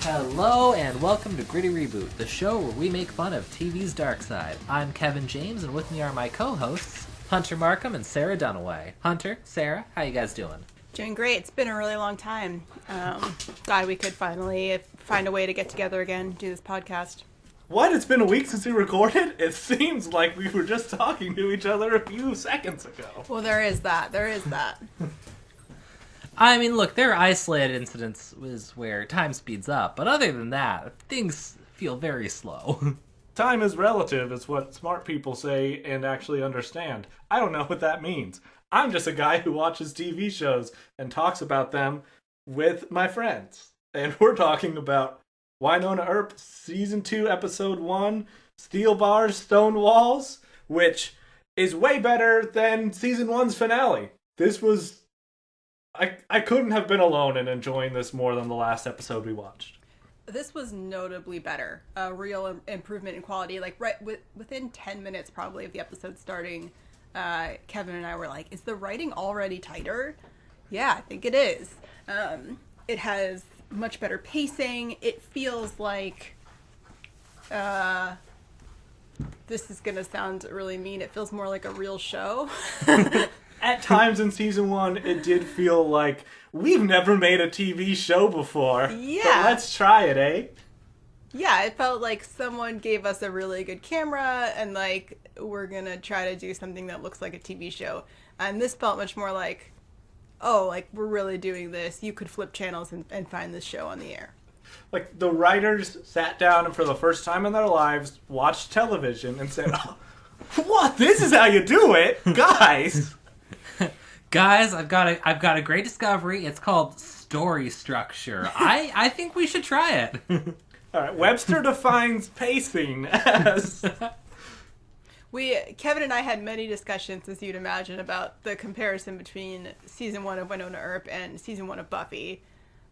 Hello and welcome to Gritty Reboot, the show where we make fun of TV's dark side. I'm Kevin James, and with me are my co-hosts, Hunter Markham and Sarah Dunaway. Hunter, Sarah, how you guys doing? Doing great. It's been a really long time. Glad we could finally find a way to get together again, do this podcast. What? It's been a week since we recorded? It seems like we were just talking to each other a few seconds ago. Well, there is that. I mean, look, there are isolated incidents where time speeds up, but other than that, things feel very slow. Time is relative, is what smart people say and actually understand. I don't know what that means. I'm just a guy who watches TV shows and talks about them with my friends. And we're talking about Wynonna Earp, Season 2, Episode 1, Steel Bars, Stone Walls, which is way better than Season 1's finale. This was... I couldn't have been alone in enjoying this more than the last episode we watched. This was notably better. A real improvement in quality. Like, within 10 minutes, probably, of the episode starting, Kevin and I were like, is the writing already tighter? Yeah, I think it is. It has much better pacing. It feels like... this is going to sound really mean. It feels more like a real show. At times in Season 1, it did feel like, we've never made a TV show before. Yeah. But let's try it, eh? Yeah, it felt like someone gave us a really good camera and, like, we're gonna try to do something that looks like a TV show. And this felt much more like, oh, like, we're really doing this. You could flip channels and find this show on the air. Like, the writers sat down and for the first time in their lives watched television and said, oh, what? This is how you do it? Guys! Guys, I've got a great discovery. It's called story structure. I think we should try it. All right, Webster defines pacing as... Kevin and I had many discussions, as you'd imagine, about the comparison between Season 1 of Wynonna Earp and Season 1 of Buffy,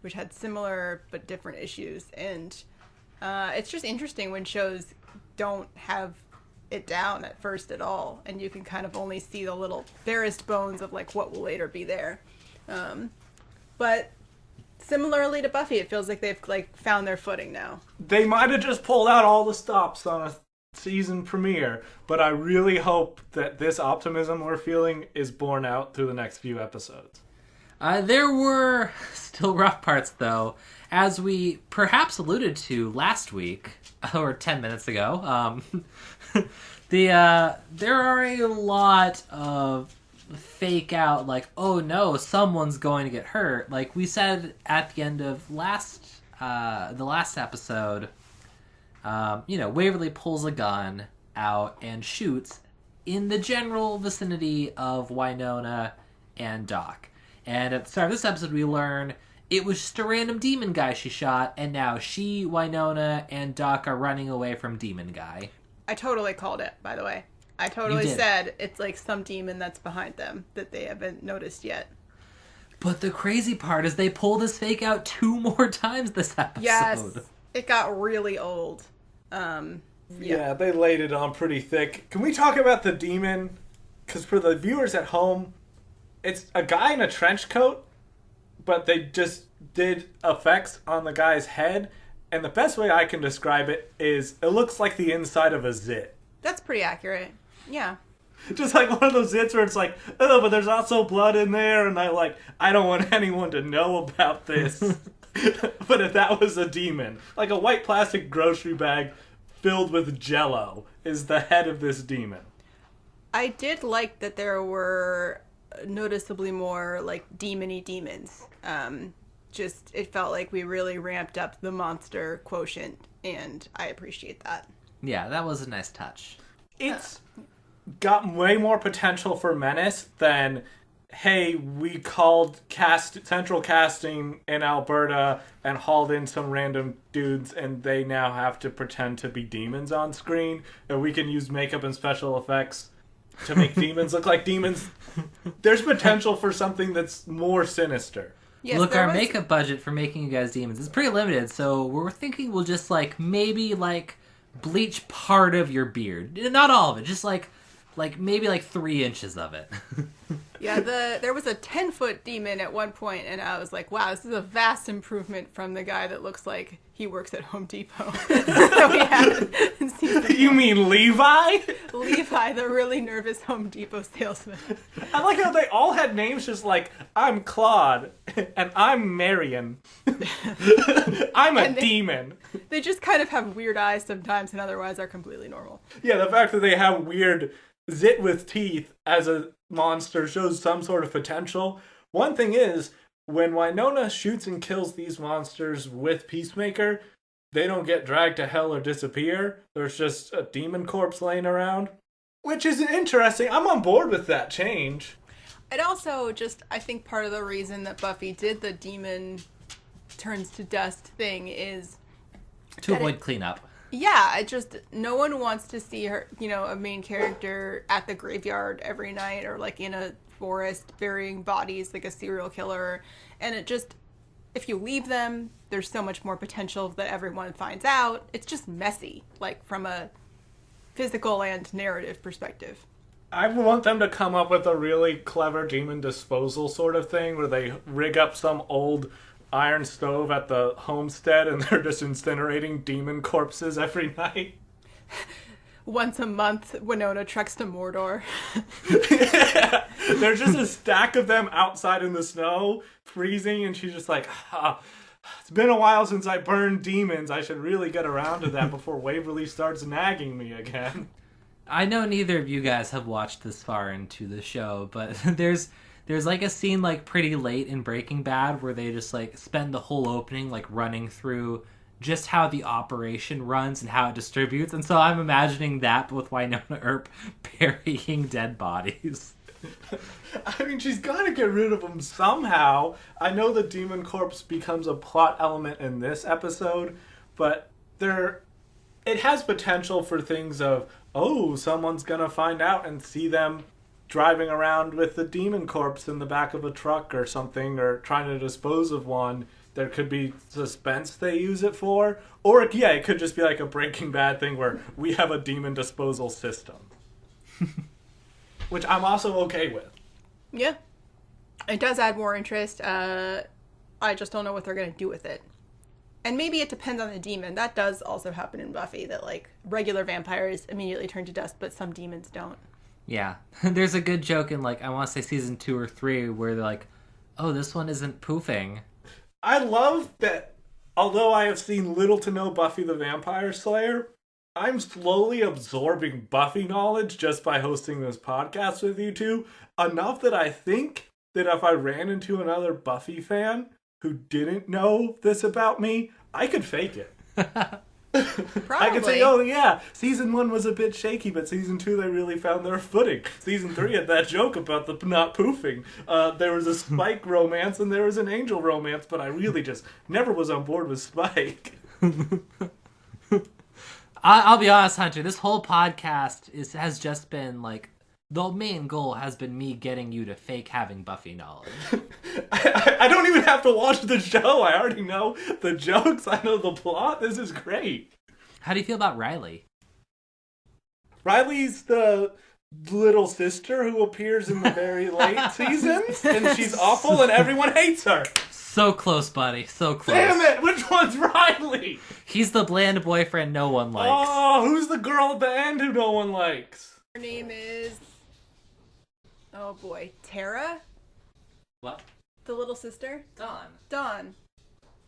which had similar but different issues. And it's just interesting when shows don't have it down at first at all, and you can kind of only see the little barest bones of like what will later be there. But similarly to Buffy, it feels like they've like found their footing now. They might have just pulled out all the stops on a season premiere, but I really hope that this optimism we're feeling is borne out through the next few episodes. There were still rough parts, though, as we perhaps alluded to last week, or 10 minutes ago. There are a lot of fake out, like, oh no, someone's going to get hurt. Like we said at the end of the last episode, Waverly pulls a gun out and shoots in the general vicinity of Wynonna and Doc. And at the start of this episode, we learn it was just a random demon guy she shot, and now she, Wynonna, and Doc are running away from demon guy. I totally called it, by the way. I totally said it's like some demon that's behind them that they haven't noticed yet. But the crazy part is they pull this fake out 2 more times this episode. Yes, it got really old. Yeah, they laid it on pretty thick. Can we talk about the demon? Because for the viewers at home, it's a guy in a trench coat, but they just did effects on the guy's head. And the best way I can describe it is it looks like the inside of a zit. That's pretty accurate. Yeah. Just like one of those zits where it's like, oh, but there's also blood in there, and I don't want anyone to know about this. But if that was a demon, like a white plastic grocery bag filled with Jell-O is the head of this demon. I did like that there were noticeably more like demon-y demons. Just it felt like we really ramped up the monster quotient, and I appreciate that. Yeah, that was a nice touch. It's got way more potential for menace than, hey, we called central casting in Alberta and hauled in some random dudes and they now have to pretend to be demons on screen, and we can use makeup and special effects to make demons look like demons. There's potential for something that's more sinister. Yes, look, our makeup budget for making you guys demons is pretty limited, so we're thinking we'll just maybe bleach part of your beard. Not all of it, just maybe 3 inches of it. Yeah, there was a 10-foot demon at one point, and I was like, wow, this is a vast improvement from the guy that looks like he works at Home Depot. So we have in season You mean Levi? Levi, the really nervous Home Depot salesman. I like how they all had names just like, I'm Claude, and I'm Marion. I'm a demon. They just kind of have weird eyes sometimes and otherwise are completely normal. Yeah, the fact that they have weird zit with teeth as a monster shows some sort of potential. One thing is, when Wynonna shoots and kills these monsters with Peacemaker, they don't get dragged to hell or disappear. There's just a demon corpse laying around. Which is interesting. I'm on board with that change. It also just, I think part of the reason that Buffy did the demon turns to dust thing is... To avoid cleanup. Yeah, no one wants to see her, a main character at the graveyard every night or like in a forest burying bodies like a serial killer. And it just, if you leave them, there's so much more potential that everyone finds out. It's just messy, like from a physical and narrative perspective. I want them to come up with a really clever demon disposal sort of thing where they rig up some old iron stove at the homestead and they're just incinerating demon corpses every night. Once a month, Wynonna treks to Mordor. Yeah. There's just a stack of them outside in the snow, freezing, and she's just like, it's been a while since I burned demons. I should really get around to that before Waverly starts nagging me again. I know neither of you guys have watched this far into the show, but there's like a scene like pretty late in Breaking Bad where they just like spend the whole opening like running through just how the operation runs and how it distributes. And so I'm imagining that with Wynonna Earp burying dead bodies. I mean, she's got to get rid of them somehow. I know the demon corpse becomes a plot element in this episode, but it has potential for things of, someone's going to find out and see them driving around with the demon corpse in the back of a truck or something, or trying to dispose of one. There could be suspense they use it for. Or, it could just be like a Breaking Bad thing where we have a demon disposal system. Which I'm also okay with. Yeah. It does add more interest. I just don't know what they're going to do with it. And maybe it depends on the demon. That does also happen in Buffy, that like regular vampires immediately turn to dust, but some demons don't. Yeah. There's a good joke in like, I want to say season 2 or 3 where they're like, oh, this one isn't poofing. I love that, although I have seen little to no Buffy the Vampire Slayer, I'm slowly absorbing Buffy knowledge just by hosting this podcast with you two, enough that I think that if I ran into another Buffy fan who didn't know this about me, I could fake it. Probably. I could say, season 1 was a bit shaky, but season 2 they really found their footing. Season 3 had that joke about the not poofing. There was a Spike romance and there was an Angel romance, but I really just never was on board with Spike. I'll be honest, Hunter, this whole podcast has just been like, the main goal has been me getting you to fake having Buffy knowledge. I don't even have to watch the show. I already know the jokes. I know the plot. This is great. How do you feel about Riley? Riley's the little sister who appears in the very late seasons, and she's awful, and everyone hates her. So close, buddy. So close. Damn it! Which one's Riley? He's the bland boyfriend no one likes. Oh, who's the girl at the end who no one likes? Her name is... Oh boy. Tara? What? The little sister? Dawn.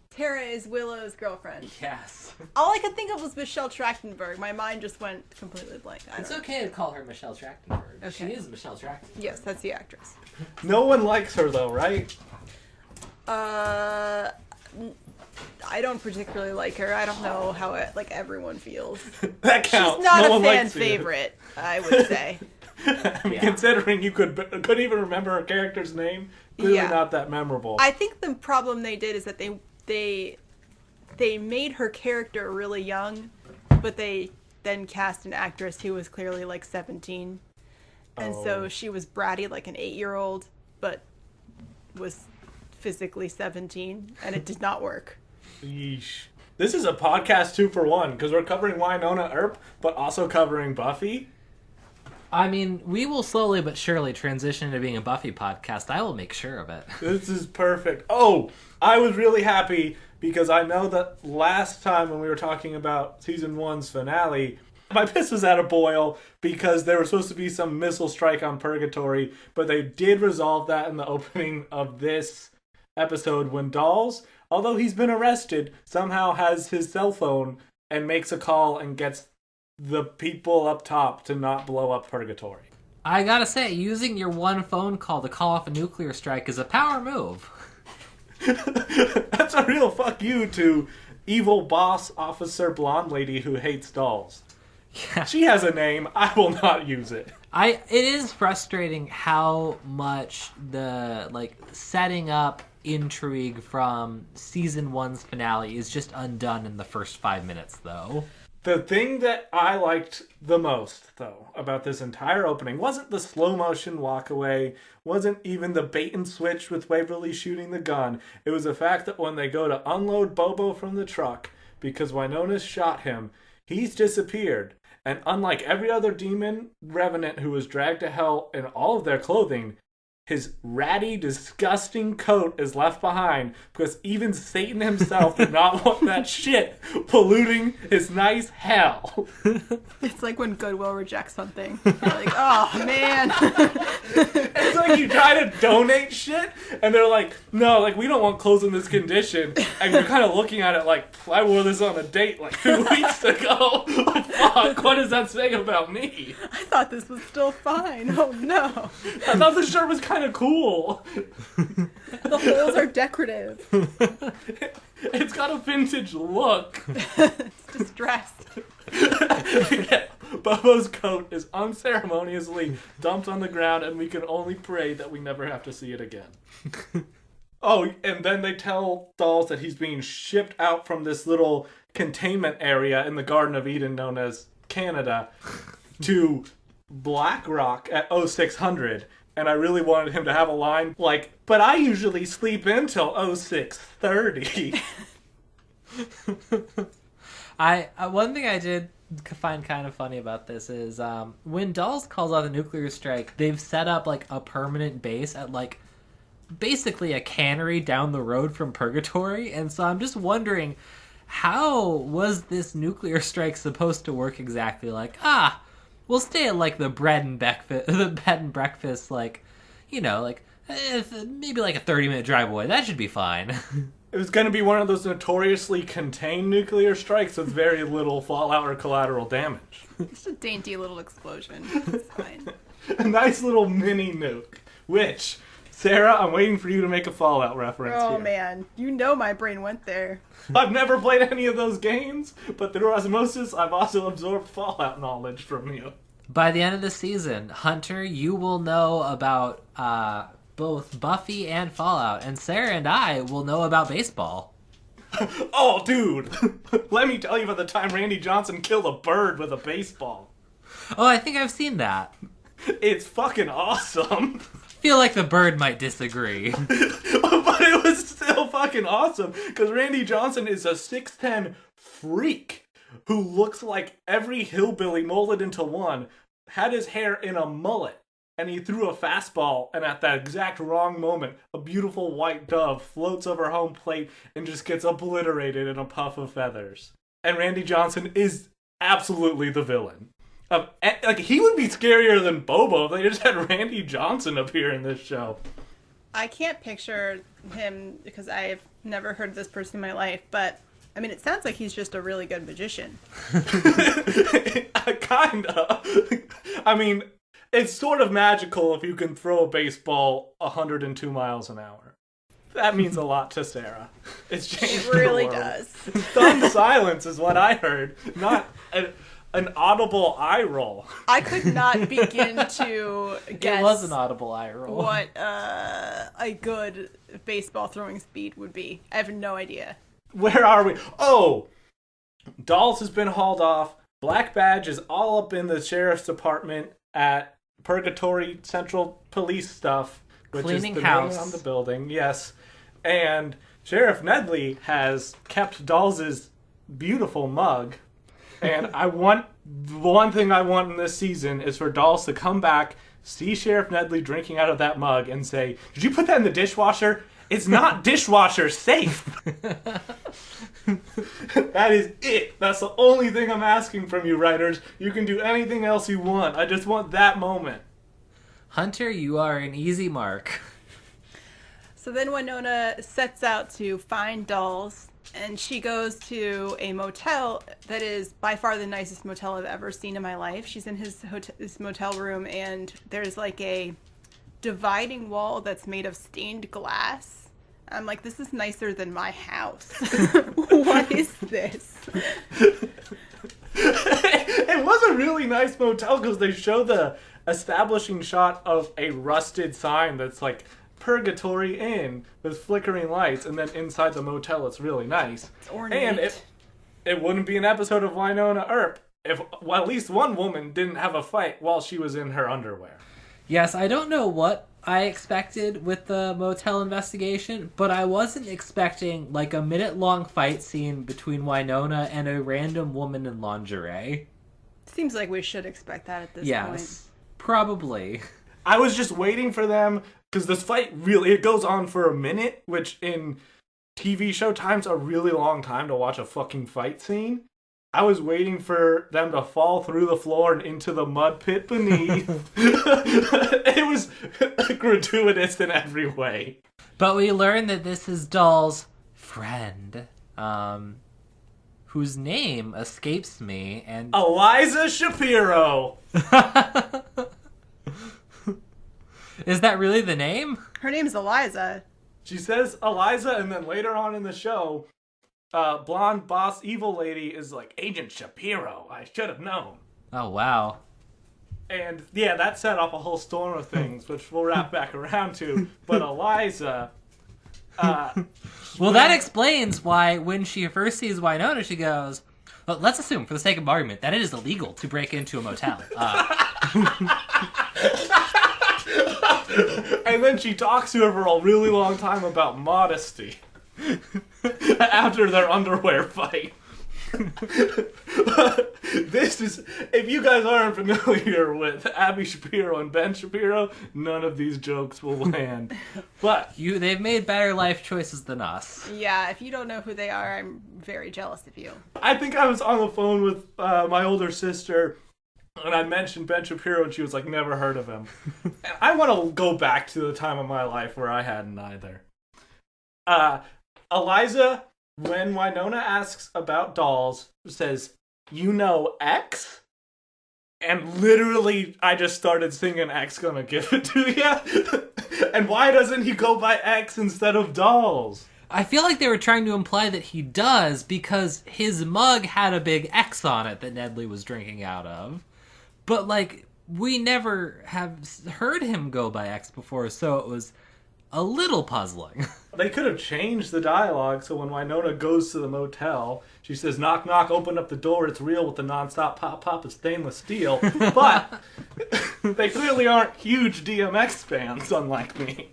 Tara is Willow's girlfriend. Yes. All I could think of was Michelle Trachtenberg. My mind just went completely blank. It's okay to call her Michelle Trachtenberg. Okay. She is Michelle Trachtenberg. Yes, that's the actress. No one likes her though, right? I don't particularly like her. I don't know how everyone feels. That counts. She's not no a one fan likes favorite, I would say. I mean, considering you couldn't even remember her character's name, clearly not that memorable. I think the problem they did is that they made her character really young, but they then cast an actress who was clearly like 17. And so she was bratty like an 8-year-old, but was physically 17, and it did not work. Yeesh. This is a podcast 2 for 1, because we're covering Wynonna Earp, but also covering Buffy. I mean, we will slowly but surely transition into being a Buffy podcast. I will make sure of it. This is perfect. Oh, I was really happy because I know that last time when we were talking about season 1's finale, my piss was at a boil because there was supposed to be some missile strike on Purgatory, but they did resolve that in the opening of this episode when Dolls, although he's been arrested, somehow has his cell phone and makes a call and gets the people up top to not blow up Purgatory. I gotta say, using your one phone call to call off a nuclear strike is a power move. That's a real fuck you to evil boss officer blonde lady who hates dolls. Yeah. She has a name. I will not use it. It is frustrating how much the setting up intrigue from season 1's finale is just undone in the first 5 minutes, though. The thing that I liked the most, though, about this entire opening wasn't the slow motion walk away, wasn't even the bait and switch with Waverly shooting the gun. It was the fact that when they go to unload Bobo from the truck, because Wynonna's shot him, he's disappeared. And unlike every other demon revenant who was dragged to hell in all of their clothing, his ratty, disgusting coat is left behind because even Satan himself did not want that shit polluting his nice hell. It's like when Goodwill rejects something. You're like, oh, man. It's like you try to donate shit, and they're like, no, we don't want clothes in this condition. And you're kind of looking at it like, I wore this on a date 2 weeks ago. Fuck, what does that say about me? I thought this was still fine. Oh, no. I thought the shirt was kind of cool. The holes are decorative. It's got a vintage look. It's distressed. Yeah, Bobo's coat is unceremoniously dumped on the ground, and we can only pray that we never have to see it again. Oh, and then they tell Dolls that he's being shipped out from this little containment area in the Garden of Eden known as Canada to Black Rock at 0600. And I really wanted him to have a line like, but I usually sleep until 0630. One thing I did find kind of funny about this is when Dolls calls out the nuclear strike, they've set up a permanent base at basically a cannery down the road from Purgatory, and so I'm just wondering, how was this nuclear strike supposed to work exactly? We'll stay at the bread and breakfast, maybe a 30-minute drive away. That should be fine. It was going to be one of those notoriously contained nuclear strikes with very little fallout or collateral damage. Just a dainty little explosion. It's fine. A nice little mini nuke, which, Sarah, I'm waiting for you to make a Fallout reference Oh, here. man. You know my brain went there. I've never played any of those games, but through osmosis, I've also absorbed Fallout knowledge from you. By the end of the season, Hunter, you will know about both Buffy and Fallout, and Sarah and I will know about baseball. Oh, dude! Let me tell you about the time Randy Johnson killed a bird with a baseball. Oh, I think I've seen that. It's fucking awesome. Feel like the bird might disagree. But it was still fucking awesome, because Randy Johnson is a 6'10" freak who looks like every hillbilly molded into one, had his hair in a mullet, and he threw a fastball, and at that exact wrong moment, a beautiful white dove floats over home plate and just gets obliterated in a puff of feathers. And Randy Johnson is absolutely the villain. He would be scarier than Bobo if they just had Randy Johnson appear in this show. I can't picture him because I've never heard of this person in my life, but it sounds like he's just a really good magician. Kinda. It's sort of magical if you can throw a baseball 102 miles an hour. That means a lot to Sarah. It's changed It really the world. does. Stunned silence is what I heard, not an audible eye roll. I could not begin to guess It was an audible eye roll. what a good baseball throwing speed would be. I have no idea. Where are we? Oh! Dolls has been hauled off. Black Badge is all up in the sheriff's department at Purgatory Central Police stuff, which Cleaning is the house. name on the building. Yes. And Sheriff Nedley has kept Dolls' beautiful mug. And one thing I want in this season is for Dolls to come back, see Sheriff Nedley drinking out of that mug, and say, "Did you put that in the dishwasher?" It's not dishwasher safe. That is it. That's the only thing I'm asking from you, writers. You can do anything else you want. I just want that moment. Hunter, you are an easy mark. So then Wynonna sets out to find dolls, and she goes to a motel that is by far the nicest motel I've ever seen in my life. She's in his motel room, and there's like a dividing wall that's made of stained glass. I'm like, this is nicer than my house. What is this? It was a really nice motel because they show the establishing shot of a rusted sign that's like Purgatory Inn with flickering lights, and then inside the motel it's really nice. It's ornate. And it wouldn't be an episode of Wynonna Earp if at least one woman didn't have a fight while she was in her underwear. Yes, I don't know what I expected with the motel investigation, but I wasn't expecting like a minute-long fight scene between Wynonna and a random woman in lingerie. Seems like we should expect that at this point. Yes, probably. I was just waiting for them, because this fight really, it goes on for a minute, which in TV show time's a really long time to watch a fucking fight scene. I was waiting for them to fall through the floor and into the mud pit beneath. It was gratuitous in every way. But we learn that this is Doll's friend, whose name escapes me, and... Eliza Shapiro! Is that really the name? Her name's Eliza. She says Eliza, and then later on in the show, blonde boss evil lady is like, Agent Shapiro, I should have known. Oh, wow. And yeah, that set off a whole storm of things, which we'll wrap back around to. But Eliza... well, that explains why when she first sees Wynonna, she goes, well, let's assume, for the sake of argument, that it is illegal to break into a motel. And then she talks to her for a really long time about modesty after their underwear fight. This is, if you guys aren't familiar with Abby Shapiro and Ben Shapiro, none of these jokes will land. But they've made better life choices than us. Yeah, if you don't know who they are, I'm very jealous of you. I think I was on the phone with my older sister, and I mentioned Ben Shapiro, and she was like, never heard of him. And I want to go back to the time of my life where I hadn't either. Eliza, when Wynonna asks about dolls, says, you know X? And literally, I just started singing X Gonna Give It To You. And why doesn't he go by X instead of dolls? I feel like they were trying to imply that he does because his mug had a big X on it that Nedley was drinking out of. But, like, we never have heard him go by X before, so it was a little puzzling. They could have changed the dialogue so when Wynonna goes to the motel, she says, knock, knock, open up the door, it's real with the nonstop pop-pop of stainless steel. But they clearly aren't huge DMX fans, unlike me.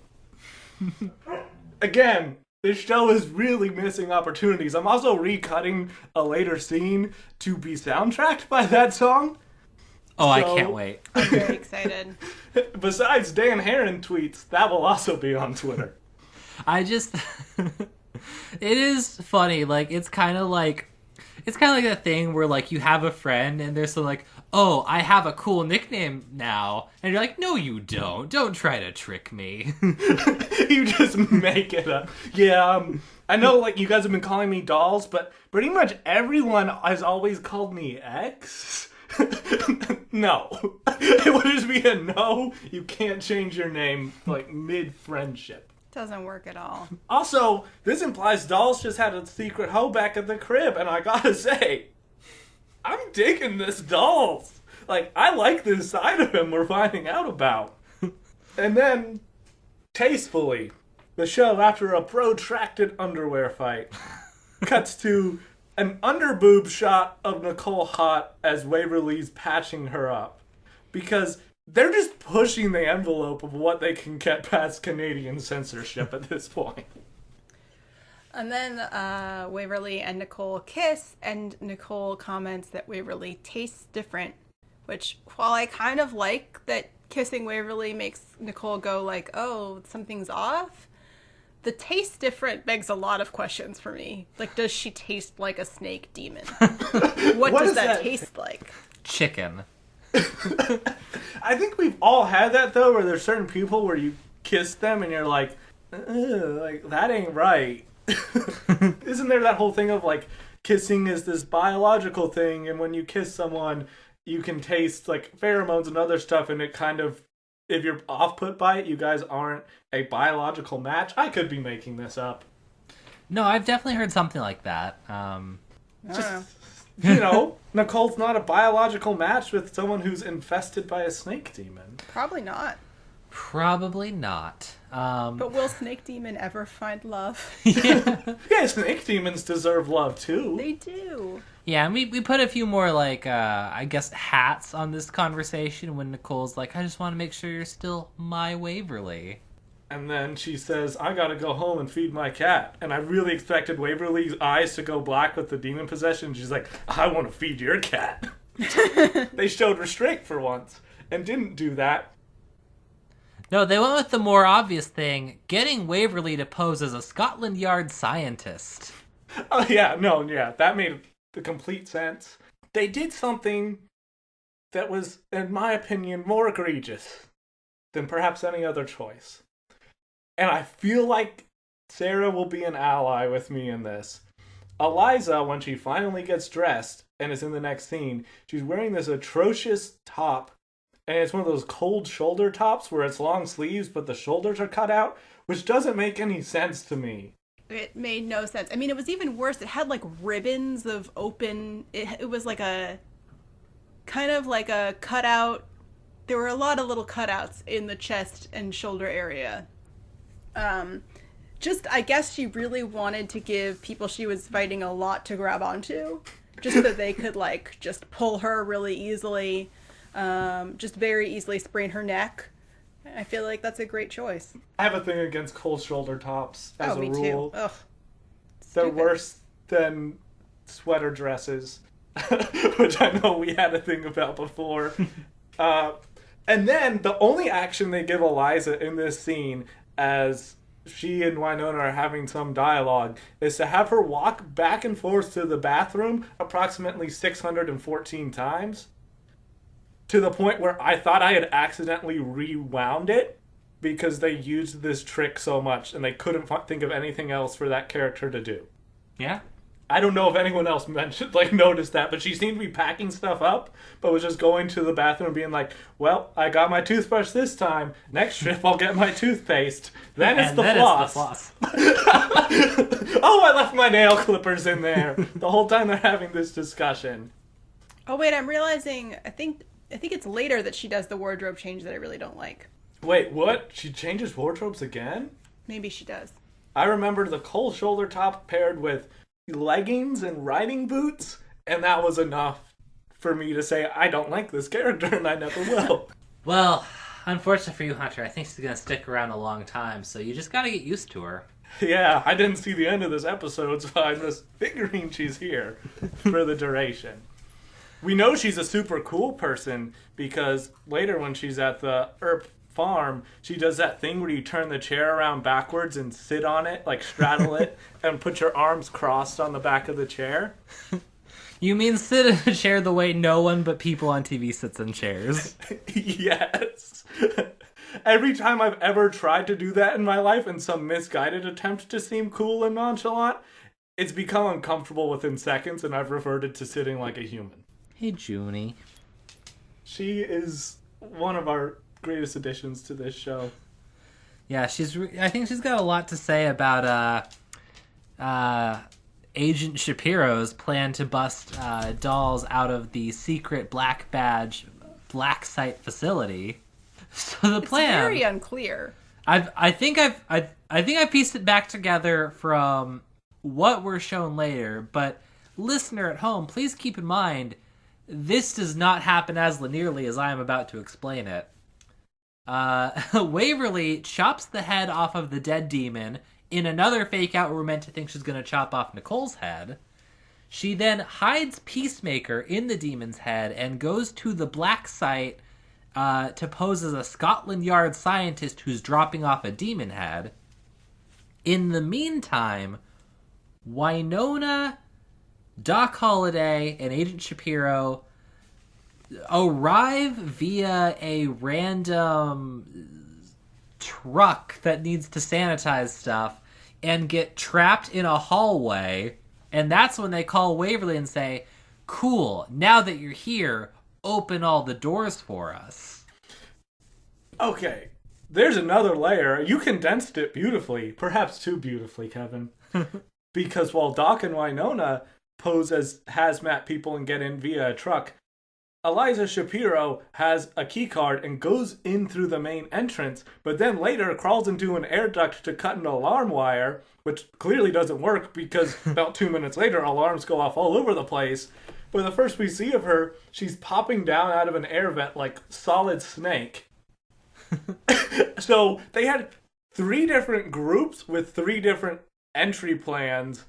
Again, this show is really missing opportunities. I'm also recutting a later scene to be soundtracked by that song. Oh, so, I can't wait. I'm very excited. Besides Dan Heron tweets, that will also be on Twitter. It is funny. Like, it's kind of like that thing where, like, you have a friend and they're so like, oh, I have a cool nickname now. And you're like, no, you don't. Don't try to trick me. You just make it up. Yeah, I know, like, you guys have been calling me dolls, but pretty much everyone has always called me X. No. It would just be a no. You can't change your name, like, mid-friendship. Doesn't work at all. Also, this implies Dolls just had a secret hoe back at the crib, and I gotta say, I'm digging this Dolls. Like, I like this side of him we're finding out about. And then, tastefully, the show, after a protracted underwear fight, cuts to an underboob shot of Nicole Hott as Waverly's patching her up. Because they're just pushing the envelope of what they can get past Canadian censorship at this point. And then Waverly and Nicole kiss, and Nicole comments that Waverly tastes different, which, while I kind of like that kissing Waverly makes Nicole go like, oh, something's off, The taste different begs a lot of questions for me. Like, does she taste like a snake demon? What does that taste like? Chicken. I think we've all had that, though, where there's certain people where you kiss them and you're like, like, that ain't right. Isn't there that whole thing of, like, kissing is this biological thing, and when you kiss someone, you can taste, like, pheromones and other stuff, and it kind of, if you're off-put by it, you guys aren't a biological match? I could be making this up. No, I've definitely heard something like that. You know, Nicole's not a biological match with someone who's infested by a snake demon. Probably not. Probably not. But will snake demon ever find love? Yeah, snake demons deserve love, too. They do. Yeah, and we put a few more, like, I guess, hats on this conversation when Nicole's like, I just want to make sure you're still my Waverly. And then she says, I gotta go home and feed my cat. And I really expected Waverly's eyes to go black with the demon possession. She's like, I want to feed your cat. They showed restraint for once and didn't do that. No, they went with the more obvious thing, getting Waverly to pose as a Scotland Yard scientist. Oh, yeah, that made the complete sense. They did something that was, in my opinion, more egregious than perhaps any other choice. And I feel like Sarah will be an ally with me in this. Eliza, when she finally gets dressed and is in the next scene, she's wearing this atrocious top. And it's one of those cold shoulder tops where it's long sleeves, but the shoulders are cut out, which doesn't make any sense to me. It made no sense. I mean, it was even worse. It had, like, ribbons of open... It was like a... kind of like a cutout. There were a lot of little cutouts in the chest and shoulder area. I guess she really wanted to give people she was fighting a lot to grab onto, just so they could, like, just pull her really easily, just very easily sprain her neck. I feel like that's a great choice. I have a thing against cold shoulder tops as a me rule. Too. Ugh. They're worse than sweater dresses, which I know we had a thing about before. And then the only action they give Eliza in this scene, as she and Wynonna are having some dialogue, is to have her walk back and forth to the bathroom approximately 614 times. To the point where I thought I had accidentally rewound it because they used this trick so much and they couldn't think of anything else for that character to do. Yeah? I don't know if anyone else noticed that, but she seemed to be packing stuff up, but was just going to the bathroom being like, well, I got my toothbrush this time. Next trip, I'll get my toothpaste. Then it's the floss. Oh, I left my nail clippers in there the whole time they're having this discussion. Oh, wait, I'm realizing, I think it's later that she does the wardrobe change that I really don't like. Wait, what? She changes wardrobes again? Maybe she does. I remember the cold shoulder top paired with leggings and riding boots, and that was enough for me to say, I don't like this character, and I never will. Well, unfortunately for you, Hunter, I think she's going to stick around a long time, so you just got to get used to her. Yeah, I didn't see the end of this episode, so I'm just figuring she's here for the duration. We know she's a super cool person because later when she's at the Earp farm, she does that thing where you turn the chair around backwards and sit on it, like straddle it, and put your arms crossed on the back of the chair. You mean sit in a chair the way no one but people on TV sits in chairs? Yes. Every time I've ever tried to do that in my life in some misguided attempt to seem cool and nonchalant, it's become uncomfortable within seconds and I've reverted to sitting like a human. Hey, Junie. She is one of our greatest additions to this show. Yeah, I think she's got a lot to say about Agent Shapiro's plan to bust dolls out of the secret Black Badge Black Site facility. So the plan. It's very unclear. I think I pieced it back together from what we're shown later, but listener at home, please keep in mind this does not happen as linearly as I am about to explain it. Waverly chops the head off of the dead demon in another fake out where we're meant to think she's going to chop off Nicole's head. She then hides Peacemaker in the demon's head and goes to the Black Site to pose as a Scotland Yard scientist who's dropping off a demon head. In the meantime, Wynonna, Doc Holliday, and Agent Shapiro arrive via a random truck that needs to sanitize stuff and get trapped in a hallway. And that's when they call Waverly and say, cool, now that you're here, open all the doors for us. Okay, there's another layer. You condensed it beautifully, perhaps too beautifully, Kevin. Because while Doc and Wynonna pose as hazmat people and get in via a truck, Eliza Shapiro has a key card and goes in through the main entrance, but then later crawls into an air duct to cut an alarm wire, which clearly doesn't work because about 2 minutes later, alarms go off all over the place. But the first we see of her, she's popping down out of an air vent like Solid Snake. So they had 3 different groups with 3 different entry plans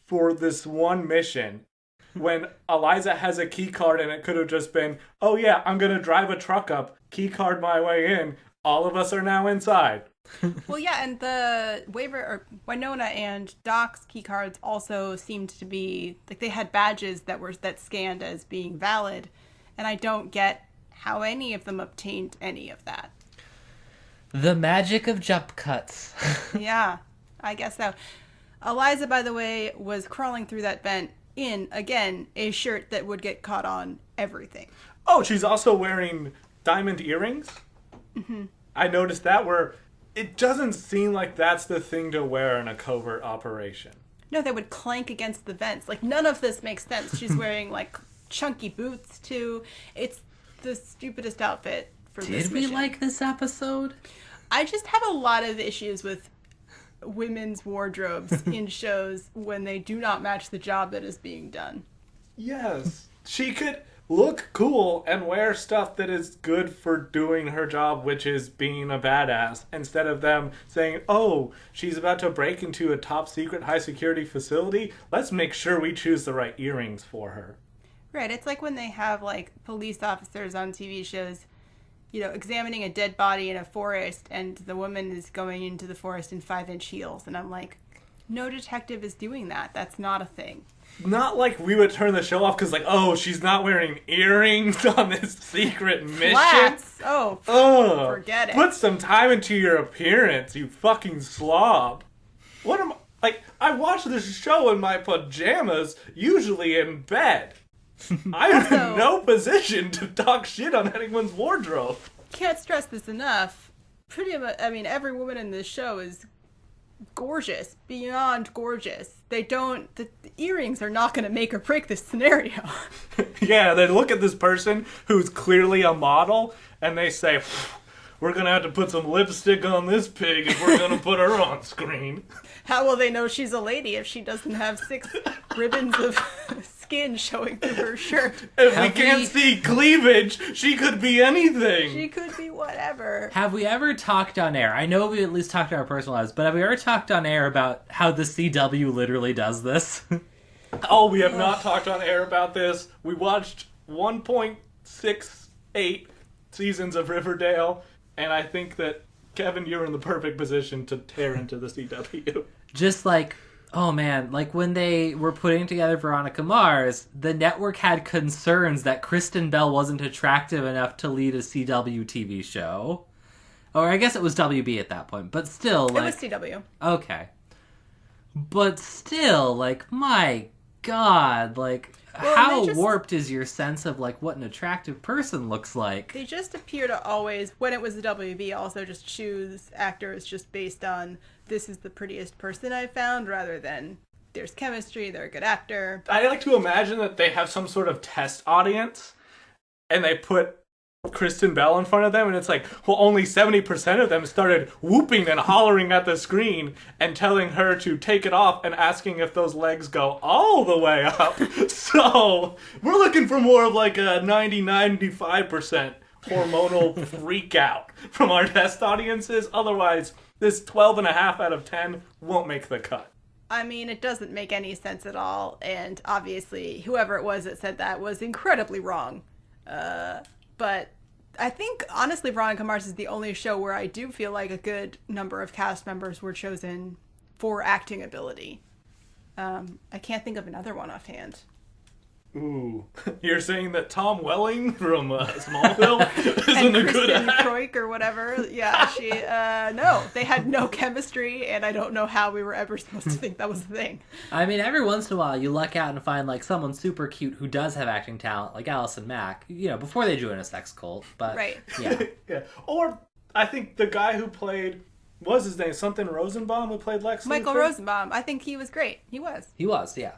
for this one mission. When Eliza has a key card and it could have just been, oh yeah, I'm going to drive a truck up, key card my way in, all of us are now inside. Well, yeah, and the Wynonna and Doc's key cards also seemed to be, like, they had badges that scanned as being valid, and I don't get how any of them obtained any of that. The magic of jump cuts. Yeah, I guess so. Eliza, by the way, was crawling through that vent in, again, a shirt that would get caught on everything. Oh, she's also wearing diamond earrings? Mm-hmm. I noticed that, where it doesn't seem like that's the thing to wear in a covert operation. No, they would clank against the vents. Like, none of this makes sense. She's wearing, like, chunky boots, too. It's the stupidest outfit for this mission. Did we like this episode? I just have a lot of issues with women's wardrobes in shows when they do not match the job that is being done. Yes. She could look cool and wear stuff that is good for doing her job, which is being a badass, instead of them saying, oh, she's about to break into a top secret high security facility. Let's make sure we choose the right earrings for her. Right. It's like when they have, like, police officers on TV shows, you know, examining a dead body in a forest, and the woman is going into the forest in 5-inch heels. And I'm like, no detective is doing that. That's not a thing. Not like we would turn the show off because, like, oh, she's not wearing earrings on this secret mission. Flats. Oh, forget it. Put some time into your appearance, you fucking slob. What am I watch this show in my pajamas, usually in bed. I'm in no position to talk shit on anyone's wardrobe. Can't stress this enough. Pretty much, I mean, every woman in this show is gorgeous, beyond gorgeous. The earrings are not going to make or break this scenario. Yeah, they look at this person who's clearly a model, and they say, we're going to have to put some lipstick on this pig if we're going to put her on screen. How will they know she's a lady if she doesn't have 6 ribbons of skin showing through her shirt? If we can't see cleavage, she could be anything. She could be whatever. Have we ever talked on air? I know we at least talked in our personal lives, but have we ever talked on air about how the CW literally does this? Oh, we have not talked on air about this. We watched 1.68 seasons of Riverdale, and I think that, Kevin, you're in the perfect position to tear into the CW. Just like, oh man, like when they were putting together Veronica Mars, the network had concerns that Kristen Bell wasn't attractive enough to lead a CW TV show. Or I guess it was WB at that point, but still, like... It was CW. Okay. But still, like, my God, like... Well, how warped is your sense of, like, what an attractive person looks like? They just appear to always, when it was the WB, also just choose actors just based on, this is the prettiest person I've found, rather than there's chemistry, they're a good actor. I like to imagine that they have some sort of test audience, and they put Kristen Bell in front of them, and it's like, well, only 70% of them started whooping and hollering at the screen and telling her to take it off and asking if those legs go all the way up. So we're looking for more of like a 90-95% hormonal freak out from our test audiences. Otherwise, this 12.5 out of 10 won't make the cut. I mean, it doesn't make any sense at all, and obviously whoever it was that said that was incredibly wrong. But I think, honestly, Veronica Mars is the only show where I do feel like a good number of cast members were chosen for acting ability. I can't think of another one offhand. Ooh, you're saying that Tom Welling from Smallville isn't a good Kristen actor? Kroik or whatever. Yeah, she. No, they had no chemistry, and I don't know how we were ever supposed to think that was a thing. I mean, every once in a while you luck out and find like someone super cute who does have acting talent, like Allison Mack, you know, before they join a sex cult. But Right. yeah. Yeah. Or I think the guy who played, what was his name? Something Rosenbaum, who played Lex Michael Luthor? Rosenbaum. I think he was great. He was. He was, yeah.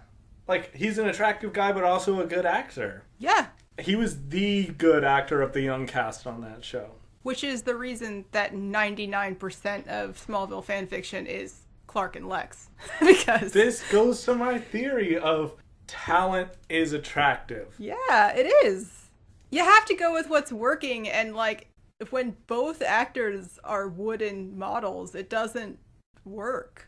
Like, he's an attractive guy, but also a good actor. Yeah. He was the good actor of the young cast on that show. Which is the reason that 99% of Smallville fanfiction is Clark and Lex. Because... This goes to my theory of talent is attractive. Yeah, it is. You have to go with what's working, and like, when both actors are wooden models, it doesn't work.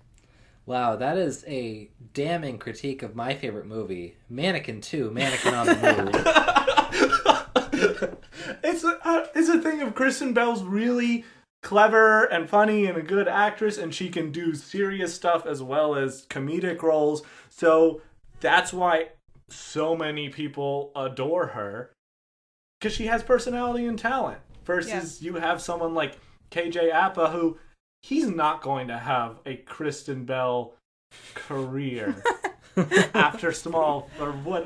Wow, that is a damning critique of my favorite movie, Mannequin 2, Mannequin on the Move. It's a thing of Kristen Bell's really clever and funny and a good actress, and she can do serious stuff as well as comedic roles. So that's why so many people adore her, because she has personality and talent. Versus you have someone like KJ Apa, who he's not going to have a Kristen Bell career after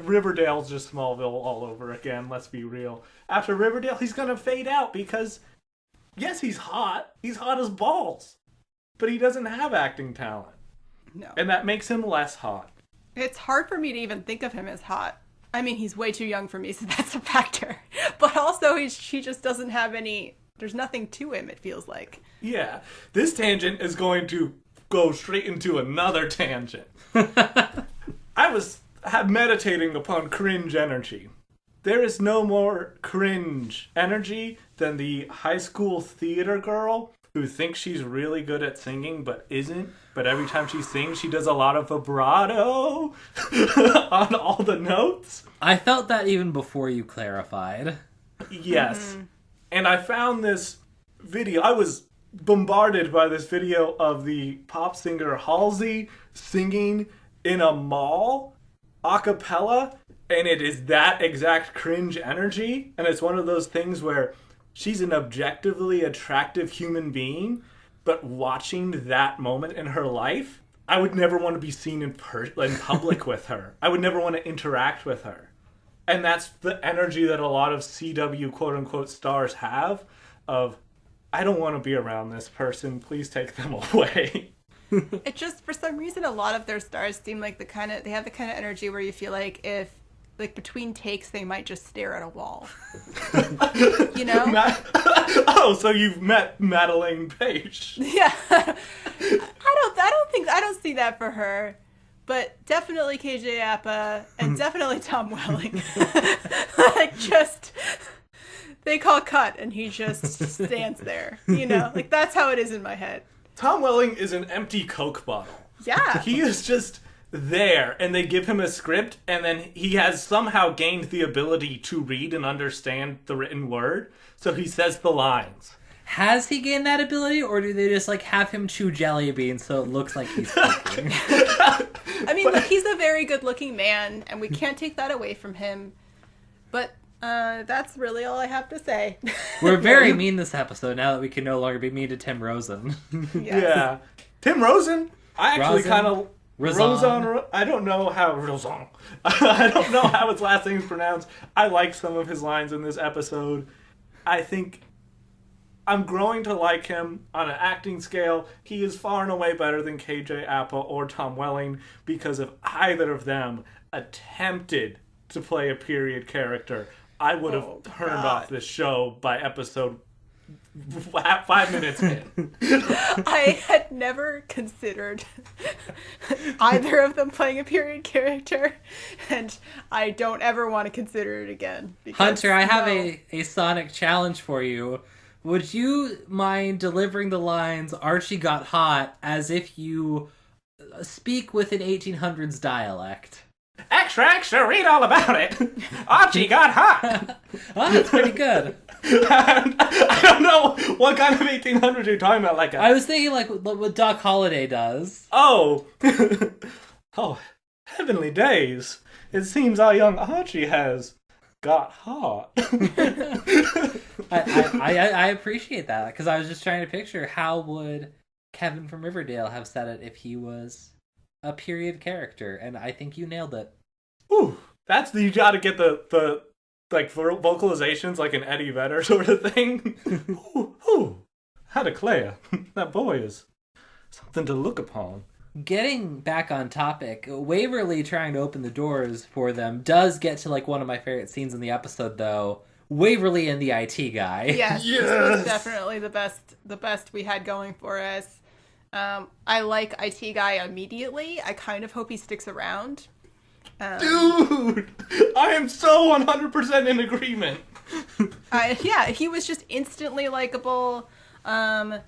Riverdale's just Smallville all over again. Let's be real. After Riverdale, he's going to fade out because, yes, he's hot. He's hot as balls. But he doesn't have acting talent. No. And that makes him less hot. It's hard for me to even think of him as hot. I mean, he's way too young for me, so that's a factor. But also, he just doesn't have any... There's nothing to him, it feels like. Yeah. This tangent is going to go straight into another tangent. I was meditating upon cringe energy. There is no more cringe energy than the high school theater girl who thinks she's really good at singing but isn't. But every time she sings, she does a lot of vibrato on all the notes. I felt that even before you clarified. Yes. Mm-hmm. And I found this video. I was bombarded by this video of the pop singer Halsey singing in a mall a cappella, and it is that exact cringe energy. And it's one of those things where she's an objectively attractive human being, but watching that moment in her life, I would never want to be seen in public with her. I would never want to interact with her. And that's the energy that a lot of CW quote-unquote stars have of, I don't want to be around this person. Please take them away. It just, for some reason, a lot of their stars seem like they have the kind of energy where you feel like if, like, between takes, they might just stare at a wall. You know? Oh, so you've met Madeleine Page. Yeah. I don't see that for her. But definitely KJ Apa and definitely Tom Welling. Like, just, they call cut and he just stands there. You know, like, that's how it is in my head. Tom Welling is an empty Coke bottle. Yeah. He is just there, and they give him a script, and then he has somehow gained the ability to read and understand the written word, so he says the lines. Has he gained that ability, or do they just, like, have him chew jelly beans so it looks like he's speaking? I mean, look, he's a very good-looking man, and we can't take that away from him. But that's really all I have to say. We're very mean this episode now that we can no longer be mean to Tim Rosen. Yes. Yeah. Tim Rosen? I actually Rosen? kind of... Rosen? I don't know how... Rosen. I don't know how his last name is pronounced. I like some of his lines in this episode. I think... I'm growing to like him on an acting scale. He is far and away better than KJ Apa or Tom Welling because if either of them attempted to play a period character, I would have turned off this show by episode 5 minutes in. I had never considered either of them playing a period character, and I don't ever want to consider it again. Because, Hunter, I have a sonic challenge for you. Would you mind delivering the lines "Archie got hot" as if you speak with an 1800s dialect? Extra, extra, read all about it. Archie got hot. Oh, that's pretty good. I don't know what kind of 1800s you're talking about. I was thinking like what Doc Holliday does. Oh. Oh, heavenly days. It seems our young Archie has got hot. I appreciate that, because I was just trying to picture how would Kevin from Riverdale have said it if he was a period character, and I think you nailed it. Ooh, you gotta get the like vocalizations like an Eddie Vedder sort of thing. Ooh, I declare, that boy is something to look upon. Getting back on topic, Waverly trying to open the doors for them does get to like one of my favorite scenes in the episode, though. Waverly and the IT guy. Yes. This was definitely the best we had going for us. I like IT guy immediately. I kind of hope he sticks around. Dude, I am so 100% in agreement. Yeah, he was just instantly likable. I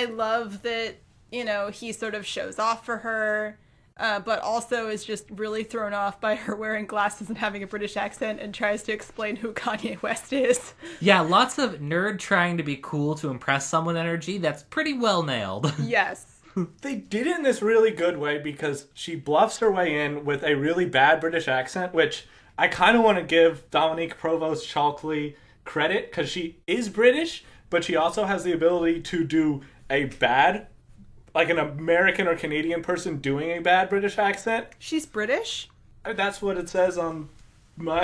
love that, he sort of shows off for her, but also is just really thrown off by her wearing glasses and having a British accent and tries to explain who Kanye West is. Yeah, lots of nerd trying to be cool to impress someone energy that's pretty well nailed. Yes. They did it in this really good way because she bluffs her way in with a really bad British accent, which I kind of want to give Dominique Provost-Chalkley credit because she is British, but she also has the ability to do a bad, like an American or Canadian person doing a bad British accent. She's British? That's what it says on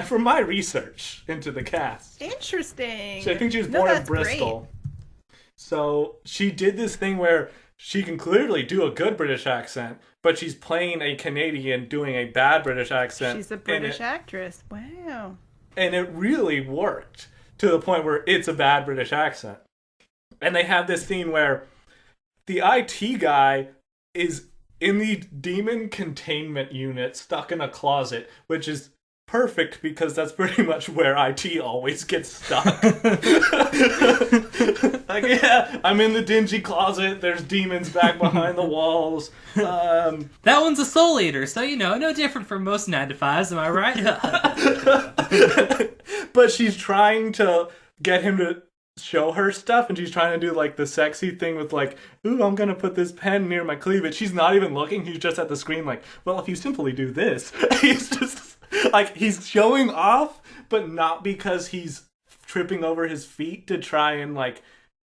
from my research into the cast. Interesting. So I think she was born in Bristol. Great. So she did this thing where she can clearly do a good British accent, but she's playing a Canadian doing a bad British accent. She's a British actress. Wow. And it really worked to the point where it's a bad British accent. And they have this scene where the IT guy is in the demon containment unit stuck in a closet, which is perfect because that's pretty much where IT always gets stuck. Like, yeah, I'm in the dingy closet. There's demons back behind the walls. That one's a soul eater, so no different from most 9-to-5s, am I right? But she's trying to get him to show her stuff, and she's trying to do like the sexy thing with like, ooh, I'm gonna put this pen near my cleavage. She's not even looking. He's just at the screen like, well, if you simply do this. He's just like, he's showing off, but not because he's tripping over his feet to try and like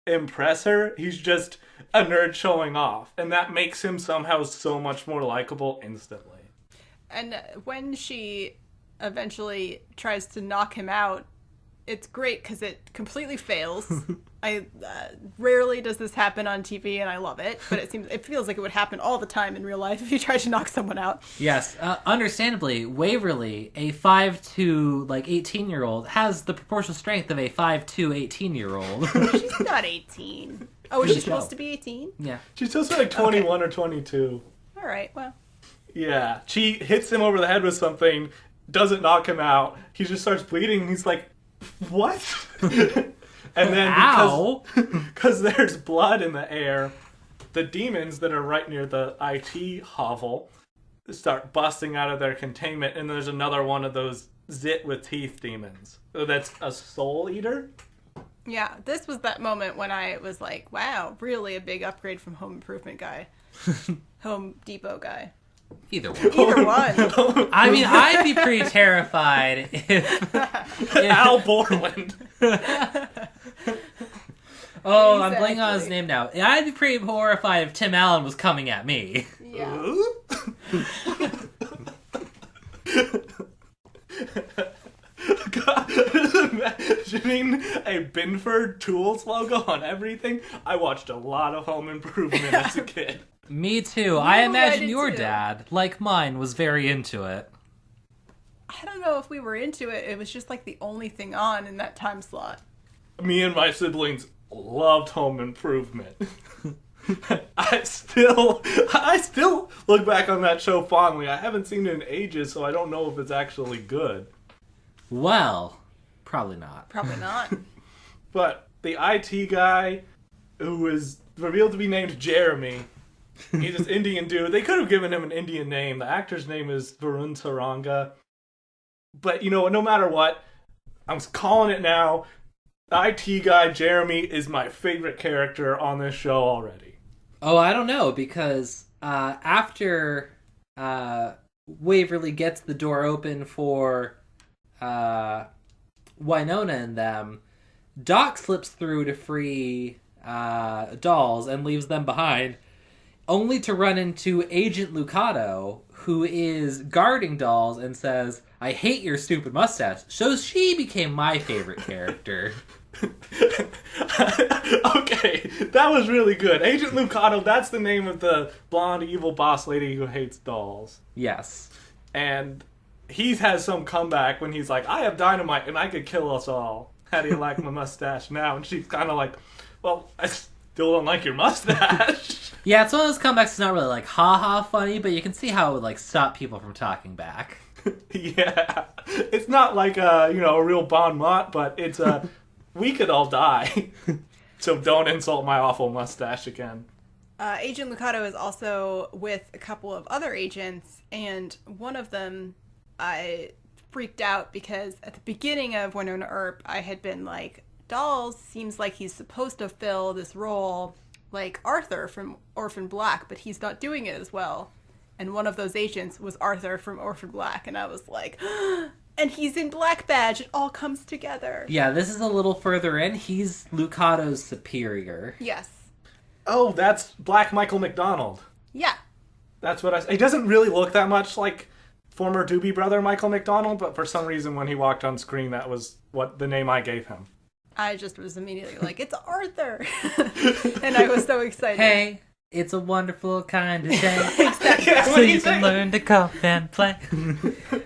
impress her. He's just a nerd showing off, and that makes him somehow so much more likable instantly. And when she eventually tries to knock him out, it's great because it completely fails. I rarely does this happen on TV, and I love it. But it feels like it would happen all the time in real life if you tried to knock someone out. Yes, understandably, Waverly, a 5'2", 18-year-old, has the proportional strength of a 5'2", 18-year-old. She's not 18. Oh, is she supposed to be 18? Yeah, she's supposed to be like 21 or 22. All right, well. Yeah, she hits him over the head with something, doesn't knock him out. He just starts bleeding, and he's like, what? And then because there's blood in the air, the demons that are right near the IT hovel start busting out of their containment, and there's another one of those zit with teeth demons. So that's a soul eater? Yeah, this was that moment when I was like, wow, really a big upgrade from Home Improvement guy. Home Depot guy. Either one. Either one. I mean, I'd be pretty terrified if Al Borland. Oh, I'm blanking on his name now. I'd be pretty horrified if Tim Allen was coming at me. Yeah. God, imagining a Binford Tools logo on everything. I watched a lot of Home Improvement as a kid. Me too. I imagine your too. dad, like mine, was very into it. I don't know if we were into it. It was just like the only thing on in that time slot. Me and my siblings loved Home Improvement. I still look back on that show fondly. I haven't seen it in ages, so I don't know if it's actually good. Well, probably not. Probably not. But the IT guy, who was revealed to be named Jeremy, he's this Indian dude. They could have given him an Indian name. The actor's name is Varun Saranga. But, no matter what, I'm calling it now. IT guy Jeremy is my favorite character on this show already. Oh, I don't know, because after Waverly gets the door open for Wynonna and them, Doc slips through to free Dolls and leaves them behind, only to run into Agent Lucado, who is guarding Dolls and says, "I hate your stupid mustache." So she became my favorite character. Okay, that was really good. Agent Lucado, that's the name of the blonde evil boss lady who hates dolls. Yes. And he has some comeback when he's like, "I have dynamite and I could kill us all. How do you like my mustache now?" And she's kind of like, "Well, I still don't like your mustache." Yeah, it's one of those comebacks that's not really like ha-ha funny, but you can see how it would like stop people from talking back. Yeah. It's not like a real bon mot, but it's a we could all die. So don't insult my awful mustache again. Agent Lucado is also with a couple of other agents, and one of them I freaked out because at the beginning of Wynonna Earp, I had been like, Dolls seems like he's supposed to fill this role like Arthur from Orphan Black, but he's not doing it as well. And one of those agents was Arthur from Orphan Black, and I was like, and he's in Black Badge. It all comes together. Yeah, this is a little further in. He's Lucado's superior. Yes. Oh, that's Black Michael McDonald. Yeah. That's what I said. He doesn't really look that much like former Doobie Brother Michael McDonald, but for some reason when he walked on screen, that was what the name I gave him. I just was immediately like, it's Arthur. And I was so excited. Hey, it's a wonderful kind of day. Exactly. Yeah, So you can learn to cough and play.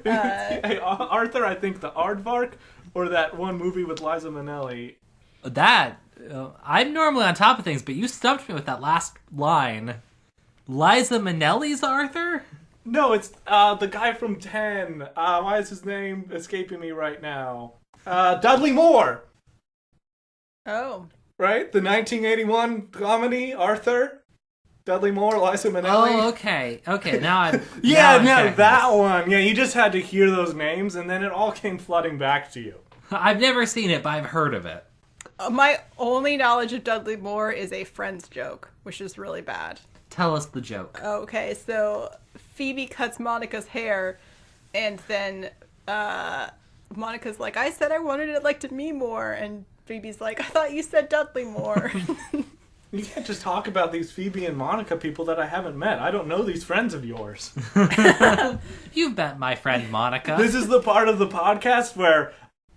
Hey, Arthur, I think the Aardvark, or that one movie with Liza Minnelli. That, I'm normally on top of things, but you stumped me with that last line. Liza Minnelli's Arthur? No, it's the guy from 10. Why is his name escaping me right now? Dudley Moore. Oh. Right? The 1981 comedy, Arthur? Dudley Moore, Liza Minnelli? Oh, okay. Okay, now I'm... Yeah, now I'm tracking that this. one. Yeah, you just had to hear those names, and then it all came flooding back to you. I've never seen it, but I've heard of it. My only knowledge of Dudley Moore is a Friends joke, which is really bad. Tell us the joke. Okay, so Phoebe cuts Monica's hair, and then Monica's like, I said I wanted it like to me more, and Phoebe's like, I thought you said Dudley Moore. You can't just talk about these Phoebe and Monica people that I haven't met. I don't know these friends of yours. You've met my friend Monica. This is the part of the podcast where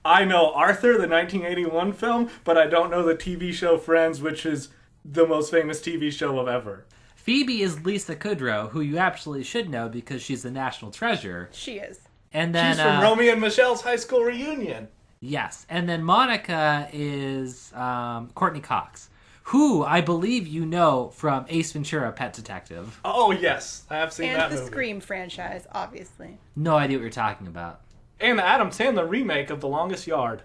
I know Arthur, the 1981 film, but I don't know the TV show Friends, which is the most famous TV show of ever. Phoebe is Lisa Kudrow, who you absolutely should know because she's a national treasure. She is. And then She's from Romeo and Michelle's high school reunion. yes, and then Monica is Courtney Cox, who I believe you know from Ace Ventura: Pet Detective. Oh, yes. I have seen And that the movie. Scream franchise, obviously. No idea what you're talking about. And the Adam Sandler remake of The Longest Yard.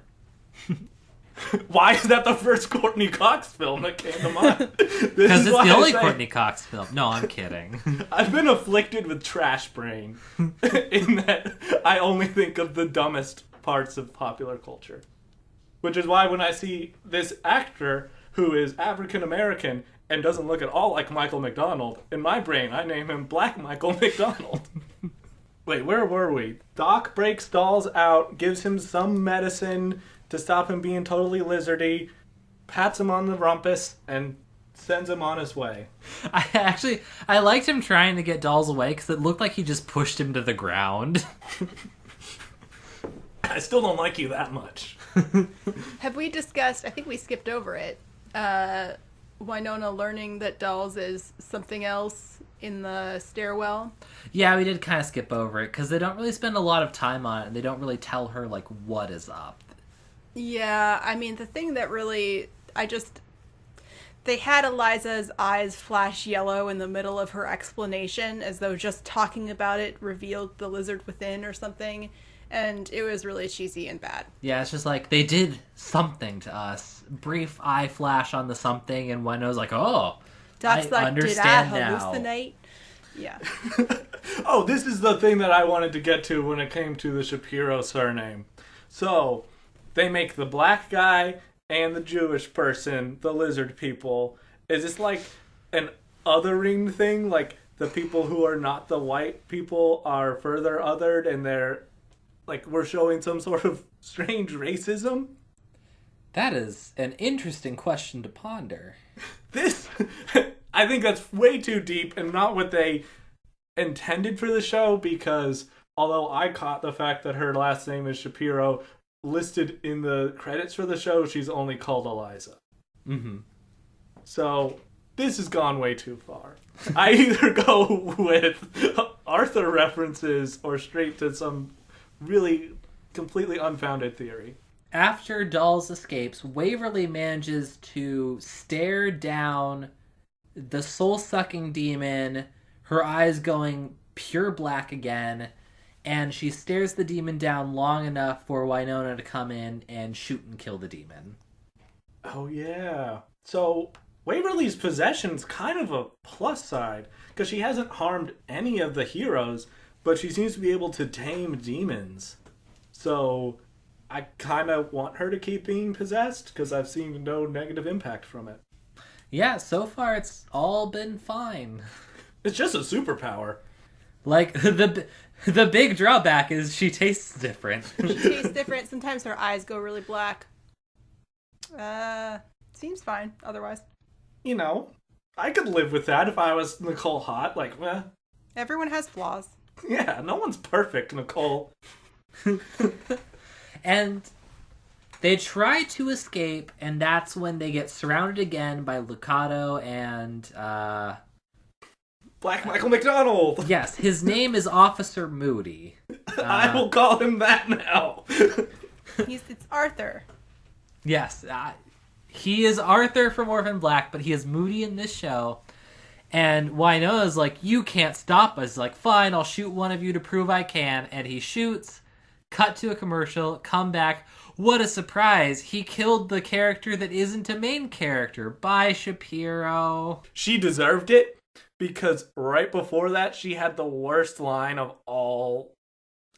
Why is that the first Courtney Cox film that came to mind? Because it's the only Courtney Cox film. No, I'm kidding. I've been afflicted with trash brain in that I only think of the dumbest parts of popular culture. Which is why when I see this actor who is African American and doesn't look at all like Michael McDonald, in my brain I name him Black Michael McDonald. Wait, where were we? Doc breaks Dolls out, gives him some medicine to stop him being totally lizardy, pats him on the rumpus, and sends him on his way. I liked him trying to get Dolls away because it looked like he just pushed him to the ground. I still don't like you that much. Have we discussed, I think we skipped over it, Wynonna learning that Dolls is something else in the stairwell? Yeah, we did kind of skip over it because they don't really spend a lot of time on it, and they don't really tell her like what is up. Yeah, I mean, the thing that really, they had Eliza's eyes flash yellow in the middle of her explanation, as though just talking about it revealed the lizard within or something, and it was really cheesy and bad. Yeah, it's just like, they did something to us. Brief eye flash on the something, and Wynonna's like, oh, Doc's I like, understand did I now. hallucinate? Yeah. Oh, this is the thing that I wanted to get to when it came to the Shapiro surname. So, they make the black guy and the Jewish person, the lizard people. Is this like an othering thing? Like the people who are not the white people are further othered and they're like we're showing some sort of strange racism? That is an interesting question to ponder. This, I think that's way too deep and not what they intended for the show, because although I caught the fact that her last name is Shapiro, listed in the credits for the show, she's only called Eliza. Mm-hmm. So this has gone way too far. I either go with Arthur references or straight to some really completely unfounded theory. After Dolls escapes, Waverly manages to stare down the soul-sucking demon, her eyes going pure black again, and she stares the demon down long enough for Wynonna to come in and shoot and kill the demon. Oh, yeah. So Waverly's possession's kind of a plus side, because she hasn't harmed any of the heroes, but she seems to be able to tame demons. So I kind of want her to keep being possessed, because I've seen no negative impact from it. Yeah, so far it's all been fine. It's just a superpower. Like, the big drawback is she tastes different. She tastes different. Sometimes her eyes go really black. Seems fine otherwise. You know, I could live with that if I was Nicole Hott. Like, Everyone has flaws. yeah, no one's perfect, Nicole. And they try to escape, and that's when they get surrounded again by Lucado and, Black Michael McDonald! yes, his name is Officer Moody. I will call him that now. It's Arthur. Yes, he is Arthur from Orphan Black, but he is Moody in this show. And Wynonna's like, you can't stop us. Like, fine, I'll shoot one of you to prove I can. And he shoots, cut to a commercial, come back. What a surprise. He killed the character that isn't a main character. Bye, Shapiro. She deserved it, because right before that, she had the worst line of all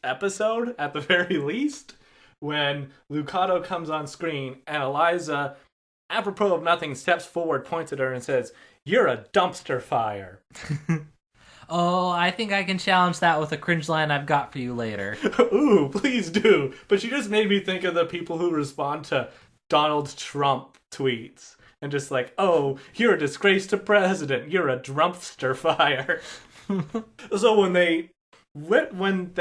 episode, at the very least, when Lucado comes on screen and Eliza, apropos of nothing, steps forward, points at her, and says, "You're a dumpster fire." Oh, I think I can challenge that with a cringe line I've got for you later. Ooh, please do. But she just made me think of the people who respond to Donald Trump tweets. And just like, oh, you're a disgrace to president. You're a drumpster fire. So when they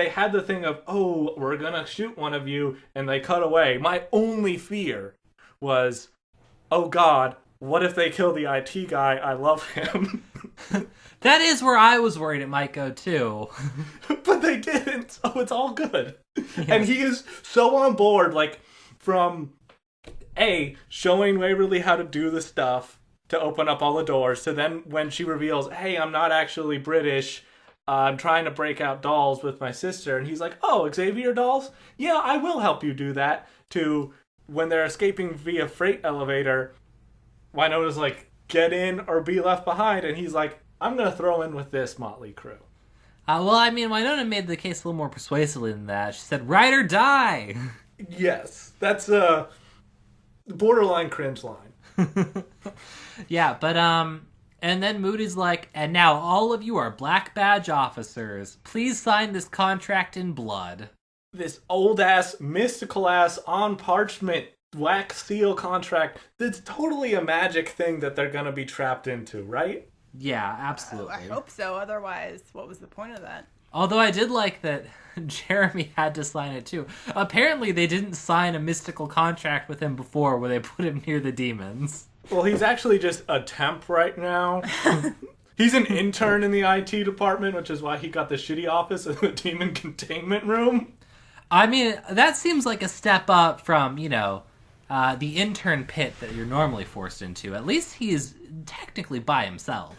had the thing of, oh, we're going to shoot one of you, and they cut away, my only fear was, oh God, what if they kill the IT guy? I love him. That is where I was worried it might go too. But they didn't, so it's all good. Yeah. And he is so on board, like, from showing Waverly how to do the stuff to open up all the doors, to then when she reveals, hey, I'm not actually British, I'm trying to break out dolls with my sister, and he's like, oh, Xavier dolls? Yeah, I will help you do that, to when they're escaping via freight elevator, Wynonna's like, get in or be left behind, and he's like, I'm gonna throw in with this motley crew. Well, I mean, Wynonna made the case a little more persuasively than that. She said, ride or die! Yes, that's a borderline cringe line. Yeah, but, and then Moody's like, and now all of you are black badge officers. Please sign this contract in blood. This old-ass, mystical-ass, on parchment, wax seal contract that's totally a magic thing that they're gonna be trapped into, right? Yeah, absolutely. I hope so. Otherwise, what was the point of that? Although I did like that Jeremy had to sign it too. Apparently they didn't sign a mystical contract with him before where they put him near the demons. Well, he's actually just a temp right now. He's an intern in the IT department, which is why he got the shitty office in the demon containment room. I mean, that seems like a step up from, the intern pit that you're normally forced into. At least he's technically by himself.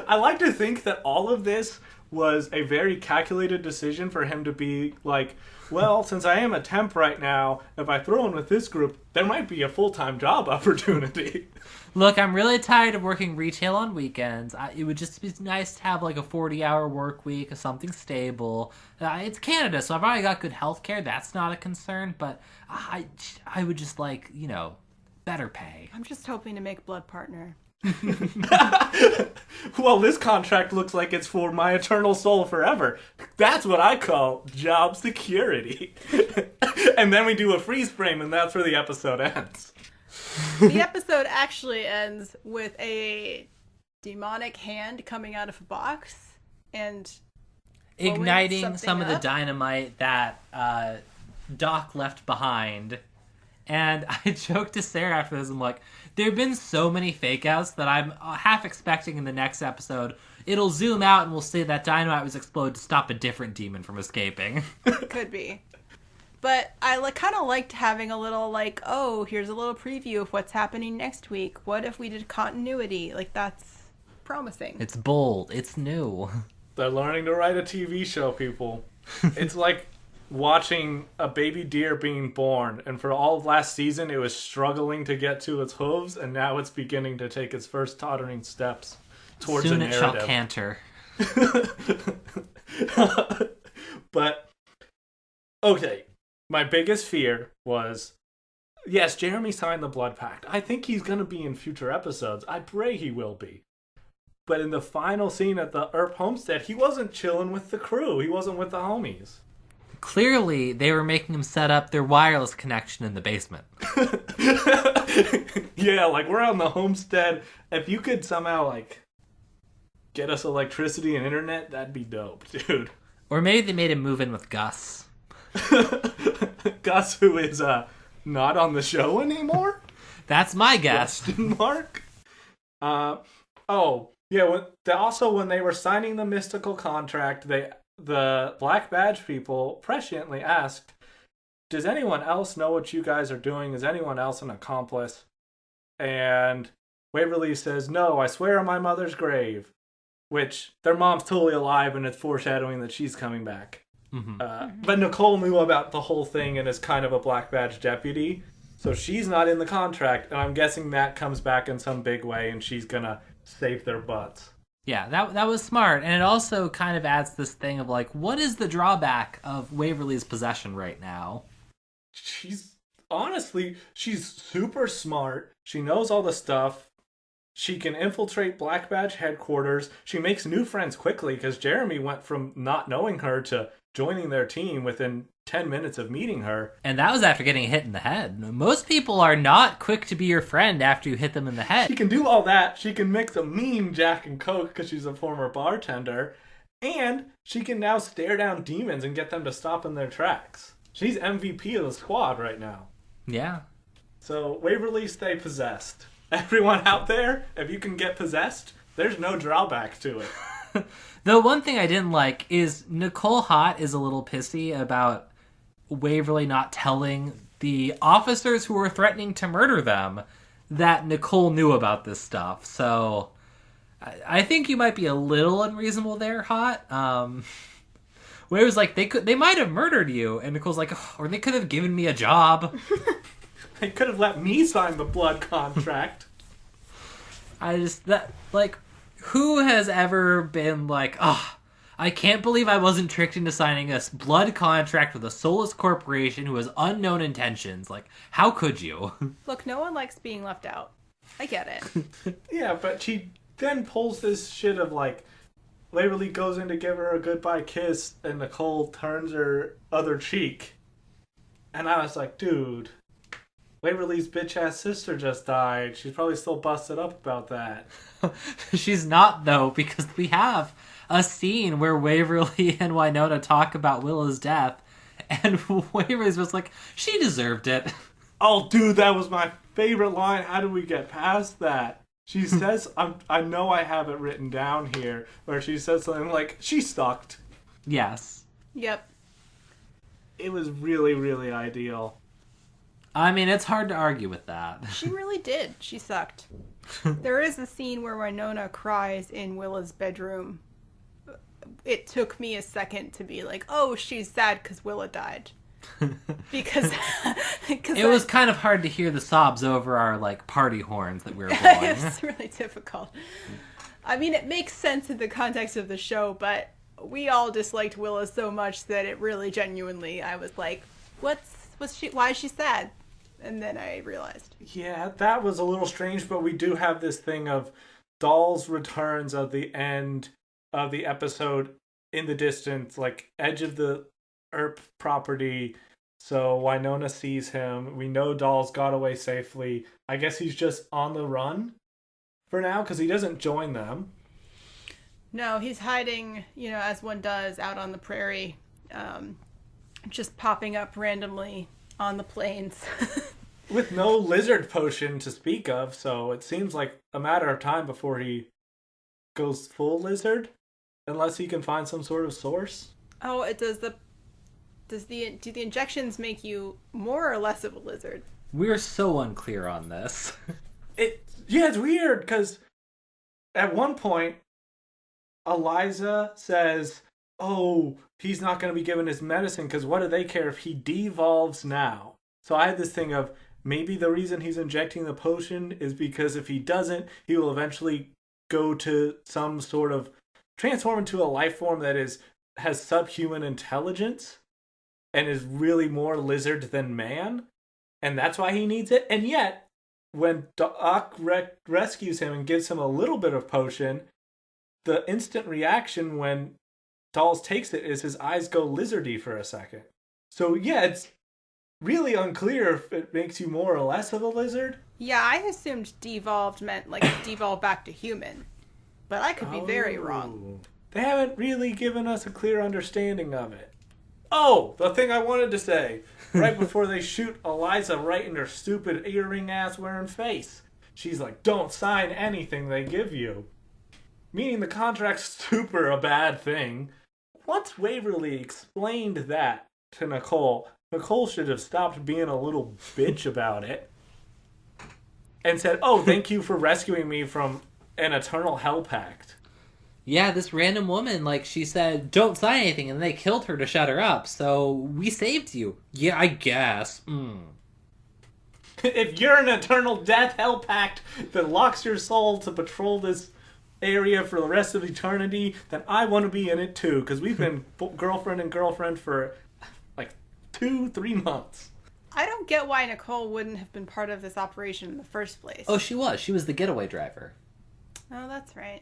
I like to think that all of this was a very calculated decision for him to be like, well, since I am a temp right now, if I throw in with this group, there might be a full-time job opportunity. Look, I'm really tired of working retail on weekends. It would just be nice to have like a 40-hour work week or something stable. It's Canada, so I've already got good health care. That's not a concern, but I would just like, better pay. I'm just hoping to make blood partner. Well, this contract looks like it's for my eternal soul forever. That's what I call job security. And then we do a freeze frame, and that's where the episode ends. The episode actually ends with a demonic hand coming out of a box and igniting some of the dynamite that Doc left behind. And I joked to Sarah after this, I'm like, there have been so many fake outs that I'm half expecting in the next episode it'll zoom out and we'll say that dynamite was exploded to stop a different demon from escaping. Could be. But I kind of liked having a little, like, oh, here's a little preview of what's happening next week. What if we did continuity? Like, that's promising. It's bold. It's new. They're learning to write a TV show, people. It's like watching a baby deer being born, and for all of last season, it was struggling to get to its hooves, and now it's beginning to take its first tottering steps towards Soon a it narrative. shall canter. But, okay. My biggest fear was, yes, Jeremy signed the blood pact. I think he's going to be in future episodes. I pray he will be. But in the final scene at the Earp homestead, he wasn't chilling with the crew. He wasn't with the homies. Clearly, they were making him set up their wireless connection in the basement. Yeah, like, we're on the homestead. If you could somehow, like, get us electricity and internet, that'd be dope, dude. Or maybe they made him move in with Gus. Gus, who is not on the show anymore? That's my guess. Question mark? Oh, yeah, when they were signing the mystical contract, the Black Badge people presciently asked, does anyone else know what you guys are doing? Is anyone else an accomplice? And Waverly says, no, I swear on my mother's grave. Which, their mom's totally alive, and it's foreshadowing that she's coming back. Mm-hmm. But Nicole knew about the whole thing and is kind of a Black Badge deputy. So she's not in the contract, and I'm guessing that comes back in some big way, and she's gonna save their butts. Yeah, that was smart. And it also kind of adds this thing of, like, what is the drawback of Waverly's possession right now? She's super smart. She knows all the stuff. She can infiltrate Black Badge headquarters. She makes new friends quickly, because Jeremy went from not knowing her to joining their team within 10 minutes of meeting her. And that was after getting hit in the head. Most people are not quick to be your friend after you hit them in the head. She can do all that. She can mix a mean Jack and Coke because she's a former bartender. And she can now stare down demons and get them to stop in their tracks. She's MVP of the squad right now. Yeah. So, Waverly, stay possessed. Everyone out there, if you can get possessed, there's no drawback to it. The one thing I didn't like is Nicole Hott is a little pissy about Waverly not telling the officers who were threatening to murder them that Nicole knew about this stuff. So I think you might be a little unreasonable there, Hott. Where it was like they might have murdered you, and Nicole's like, oh, or they could have given me a job. They could have let me sign the blood contract. Who has ever been like, oh, I can't believe I wasn't tricked into signing a blood contract with a soulless corporation who has unknown intentions. Like, how could you? Look, no one likes being left out. I get it. Yeah, but she then pulls this shit of, like, Waverly goes in to give her a goodbye kiss, and Nicole turns her other cheek. And I was like, dude, Waverly's bitch-ass sister just died. She's probably still busted up about that. She's not, though, because we have a scene where Waverly and Wynonna talk about Willa's death, and Waverly's just like, she deserved it. Oh, dude, that was my favorite line. How did we get past that? She says, I know I have it written down here, where she says something like, she sucked. Yes. Yep. It was really, really ideal. I mean, it's hard to argue with that. She really did. She sucked. There is a scene where Wynonna cries in Willa's bedroom. It took me a second to be like, oh, she's sad because Willa died. Because it was kind of hard to hear the sobs over our, like, party horns that we were blowing. It's really difficult. I mean, it makes sense in the context of the show, but we all disliked Willa so much that it really genuinely, I was like, why is she sad? And then I realized. Yeah, that was a little strange, but we do have this thing of Dahl's returns at the end of the episode in the distance, like edge of the Earp property. So Wynonna sees him. We know Dahl's got away safely. I guess he's just on the run for now because he doesn't join them. No, he's hiding, as one does out on the prairie, just popping up randomly on the plains. With no lizard potion to speak of, so it seems like a matter of time before he goes full lizard, unless he can find some sort of source. Oh, do the injections make you more or less of a lizard? We're so unclear on this. It's weird because at one point Eliza says, "Oh, he's not going to be given his medicine because what do they care if he devolves now?" So I had this thing of maybe the reason he's injecting the potion is because if he doesn't, he will eventually go to some sort of transform into a life form that has subhuman intelligence and is really more lizard than man, and that's why he needs it. And yet, when Doc rescues him and gives him a little bit of potion, the instant reaction when Dolls takes it is his eyes go lizardy for a second. So yeah, it's really unclear if it makes you more or less of a lizard. Yeah, I assumed devolved meant like devolve back to human. But I could be very wrong. They haven't really given us a clear understanding of it. Oh, the thing I wanted to say. Right before they shoot Eliza right in her stupid earring ass wearing face. She's like, don't sign anything they give you. Meaning the contract's super a bad thing. Once Waverly explained that to Nicole should have stopped being a little bitch about it and said, "Oh, thank you for rescuing me from an eternal hell pact." Yeah, this random woman, she said, don't sign anything, and they killed her to shut her up, so we saved you. Yeah, I guess. If you're an eternal death hell pact that locks your soul to patrol this area for the rest of eternity, then I want to be in it too, because we've been girlfriend and girlfriend for 2-3 months. I don't get why Nicole wouldn't have been part of this operation in the first place. Oh, she was. She was the getaway driver. Oh, that's right.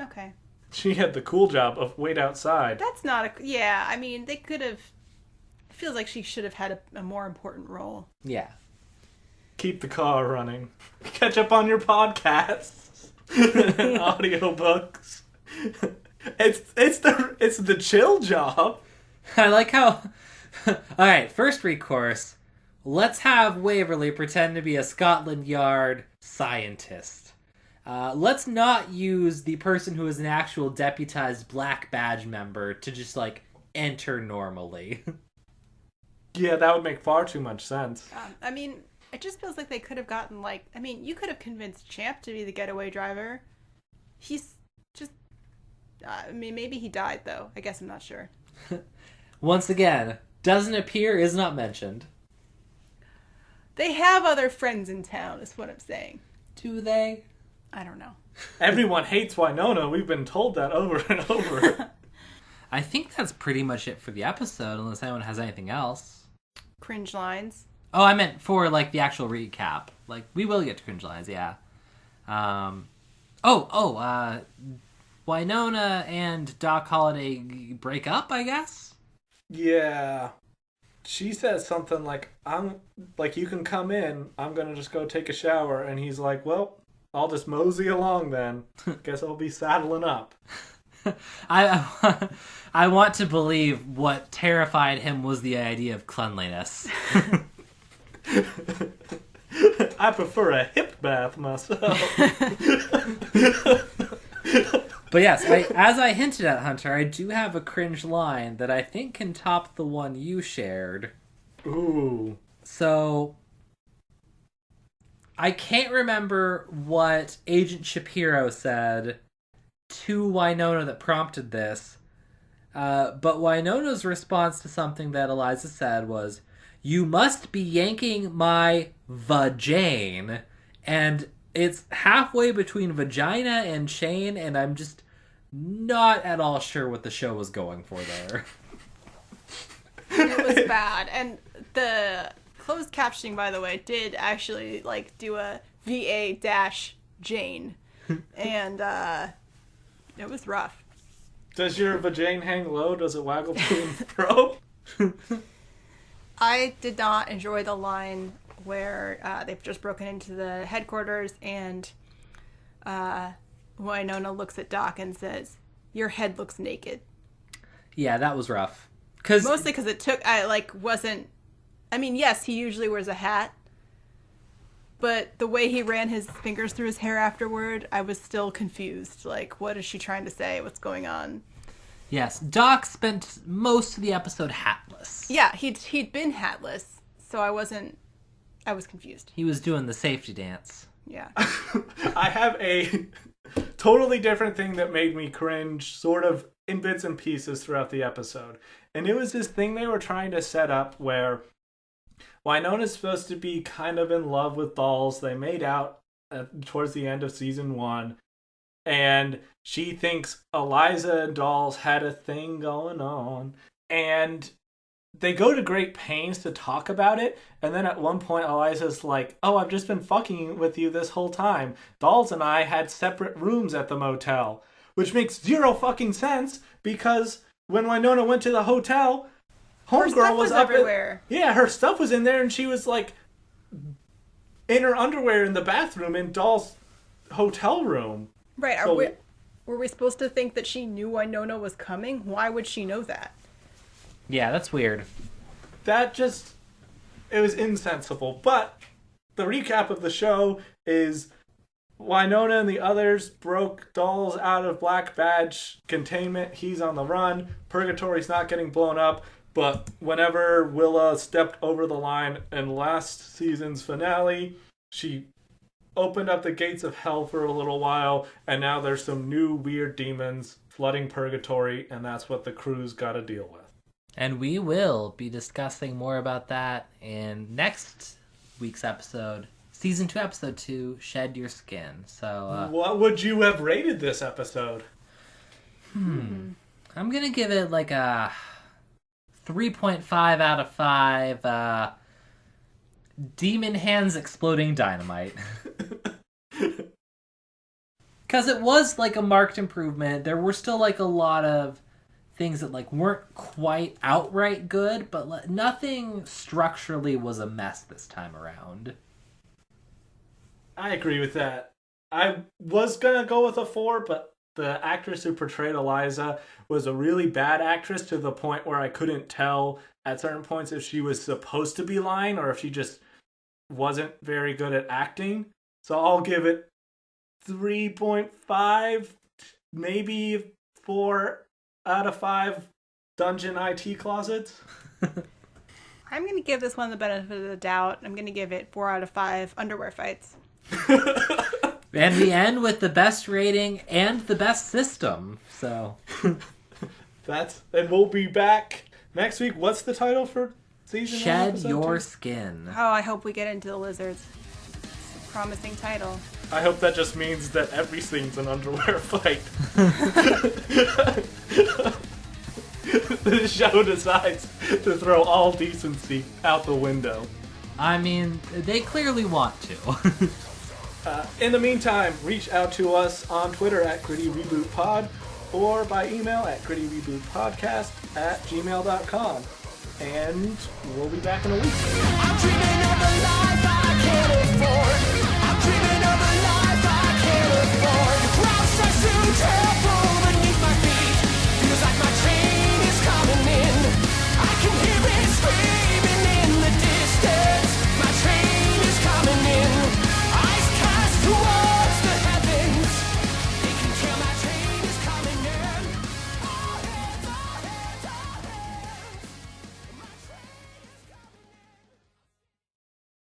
Okay. She had the cool job of wait outside. That's not a... Yeah, I mean, they could have... It feels like she should have had a more important role. Yeah. Keep the car running. Catch up on your podcasts. Audiobooks. It's the chill job. I like how... Alright, first recourse. Let's have Waverly pretend to be a Scotland Yard scientist. Let's not use the person who is an actual deputized black badge member to just, enter normally. Yeah, that would make far too much sense. I mean, it just feels like they could have gotten, you could have convinced Champ to be the getaway driver. He's just... maybe he died, though. I guess I'm not sure. Once again, doesn't appear, is not mentioned. They have other friends in town, is what I'm saying. Do they? I don't know. Everyone hates Wynonna. We've been told that over and over. I think that's pretty much it for the episode, unless anyone has anything else. Cringe lines. Oh, I meant for, the actual recap. We will get to cringe lines, yeah. Wynonna and Doc Holliday break up, I guess? Yeah. She says something you can come in, I'm gonna just go take a shower, and he's like, well, I'll just mosey along then. Guess I'll be saddling up. I want to believe what terrified him was the idea of cleanliness. I prefer a hip bath myself. But yes, as I hinted at, Hunter, I do have a cringe line that I think can top the one you shared. Ooh. So, I can't remember what Agent Shapiro said to Wynonna that prompted this, but Wynonna's response to something that Eliza said was, "You must be yanking my vagine," and it's halfway between vagina and chain, and I'm just not at all sure what the show was going for there. It was bad, and the Closed captioning, by the way, did actually like do a VA-Jane, and it was rough. Does your vagina hang low? Does it waggle to and fro? I did not enjoy the line where they've just broken into the headquarters and Wynonna looks at Doc and says, "Your head looks naked." Yeah, that was rough. Mostly because I mean, yes, he usually wears a hat, but the way he ran his fingers through his hair afterward, I was still confused. Like, what is she trying to say? What's going on? Yes, Doc spent most of the episode hatless. Yeah, he'd been hatless, so I was confused. He was doing the safety dance. Yeah. I have a totally different thing that made me cringe, sort of in bits and pieces throughout the episode. And it was this thing they were trying to set up where Wynonna's supposed to be kind of in love with dolls. They made out towards the end of season 1. And she thinks Eliza and dolls had a thing going on. And they go to great pains to talk about it. And then at one point, Eliza's like, "Oh, I've just been fucking with you this whole time. Dolls and I had separate rooms at the motel." Which makes zero fucking sense because when Wynonna went to the hotel, homegirl was up everywhere. Yeah, her stuff was in there and she was like in her underwear in the bathroom in Doll's hotel room. Right. Were we supposed to think that she knew Wynonna was coming? Why would she know that? Yeah, that's weird. It was insensible. But the recap of the show is Wynonna and the others broke Dolls out of Black Badge containment. He's on the run. Purgatory's not getting blown up. But whenever Willa stepped over the line in last season's finale, she opened up the gates of hell for a little while, and now there's some new weird demons flooding Purgatory, and that's what the crew's got to deal with. And we will be discussing more about that in next week's episode, Season 2, Episode 2, Shed Your Skin. So, what would you have rated this episode? I'm going to give it like a 3.5 out of 5 demon hands exploding dynamite. Because it was like a marked improvement. There were still like a lot of things that like weren't quite outright good, but nothing structurally was a mess this time around. I agree with that. I was gonna go with a 4, but the actress who portrayed Eliza was a really bad actress to the point where I couldn't tell at certain points if she was supposed to be lying or if she just wasn't very good at acting. So I'll give it 3.5, maybe 4 out of 5 dungeon IT closets. I'm going to give this one the benefit of the doubt. I'm going to give it 4 out of 5 underwear fights. And we end with the best rating and the best system. So and we'll be back next week. What's the title for season 1? Shed Your Skin. Oh, I hope we get into the lizards. It's a promising title. I hope that just means that every scene's an underwear fight. The show decides to throw all decency out the window. I mean, they clearly want to. In the meantime, reach out to us on Twitter at GrittyRebootPod or by email at GrittyRebootPodcast@gmail.com. And we'll be back in a week. I'm dreaming of a life I can't afford. I'm dreaming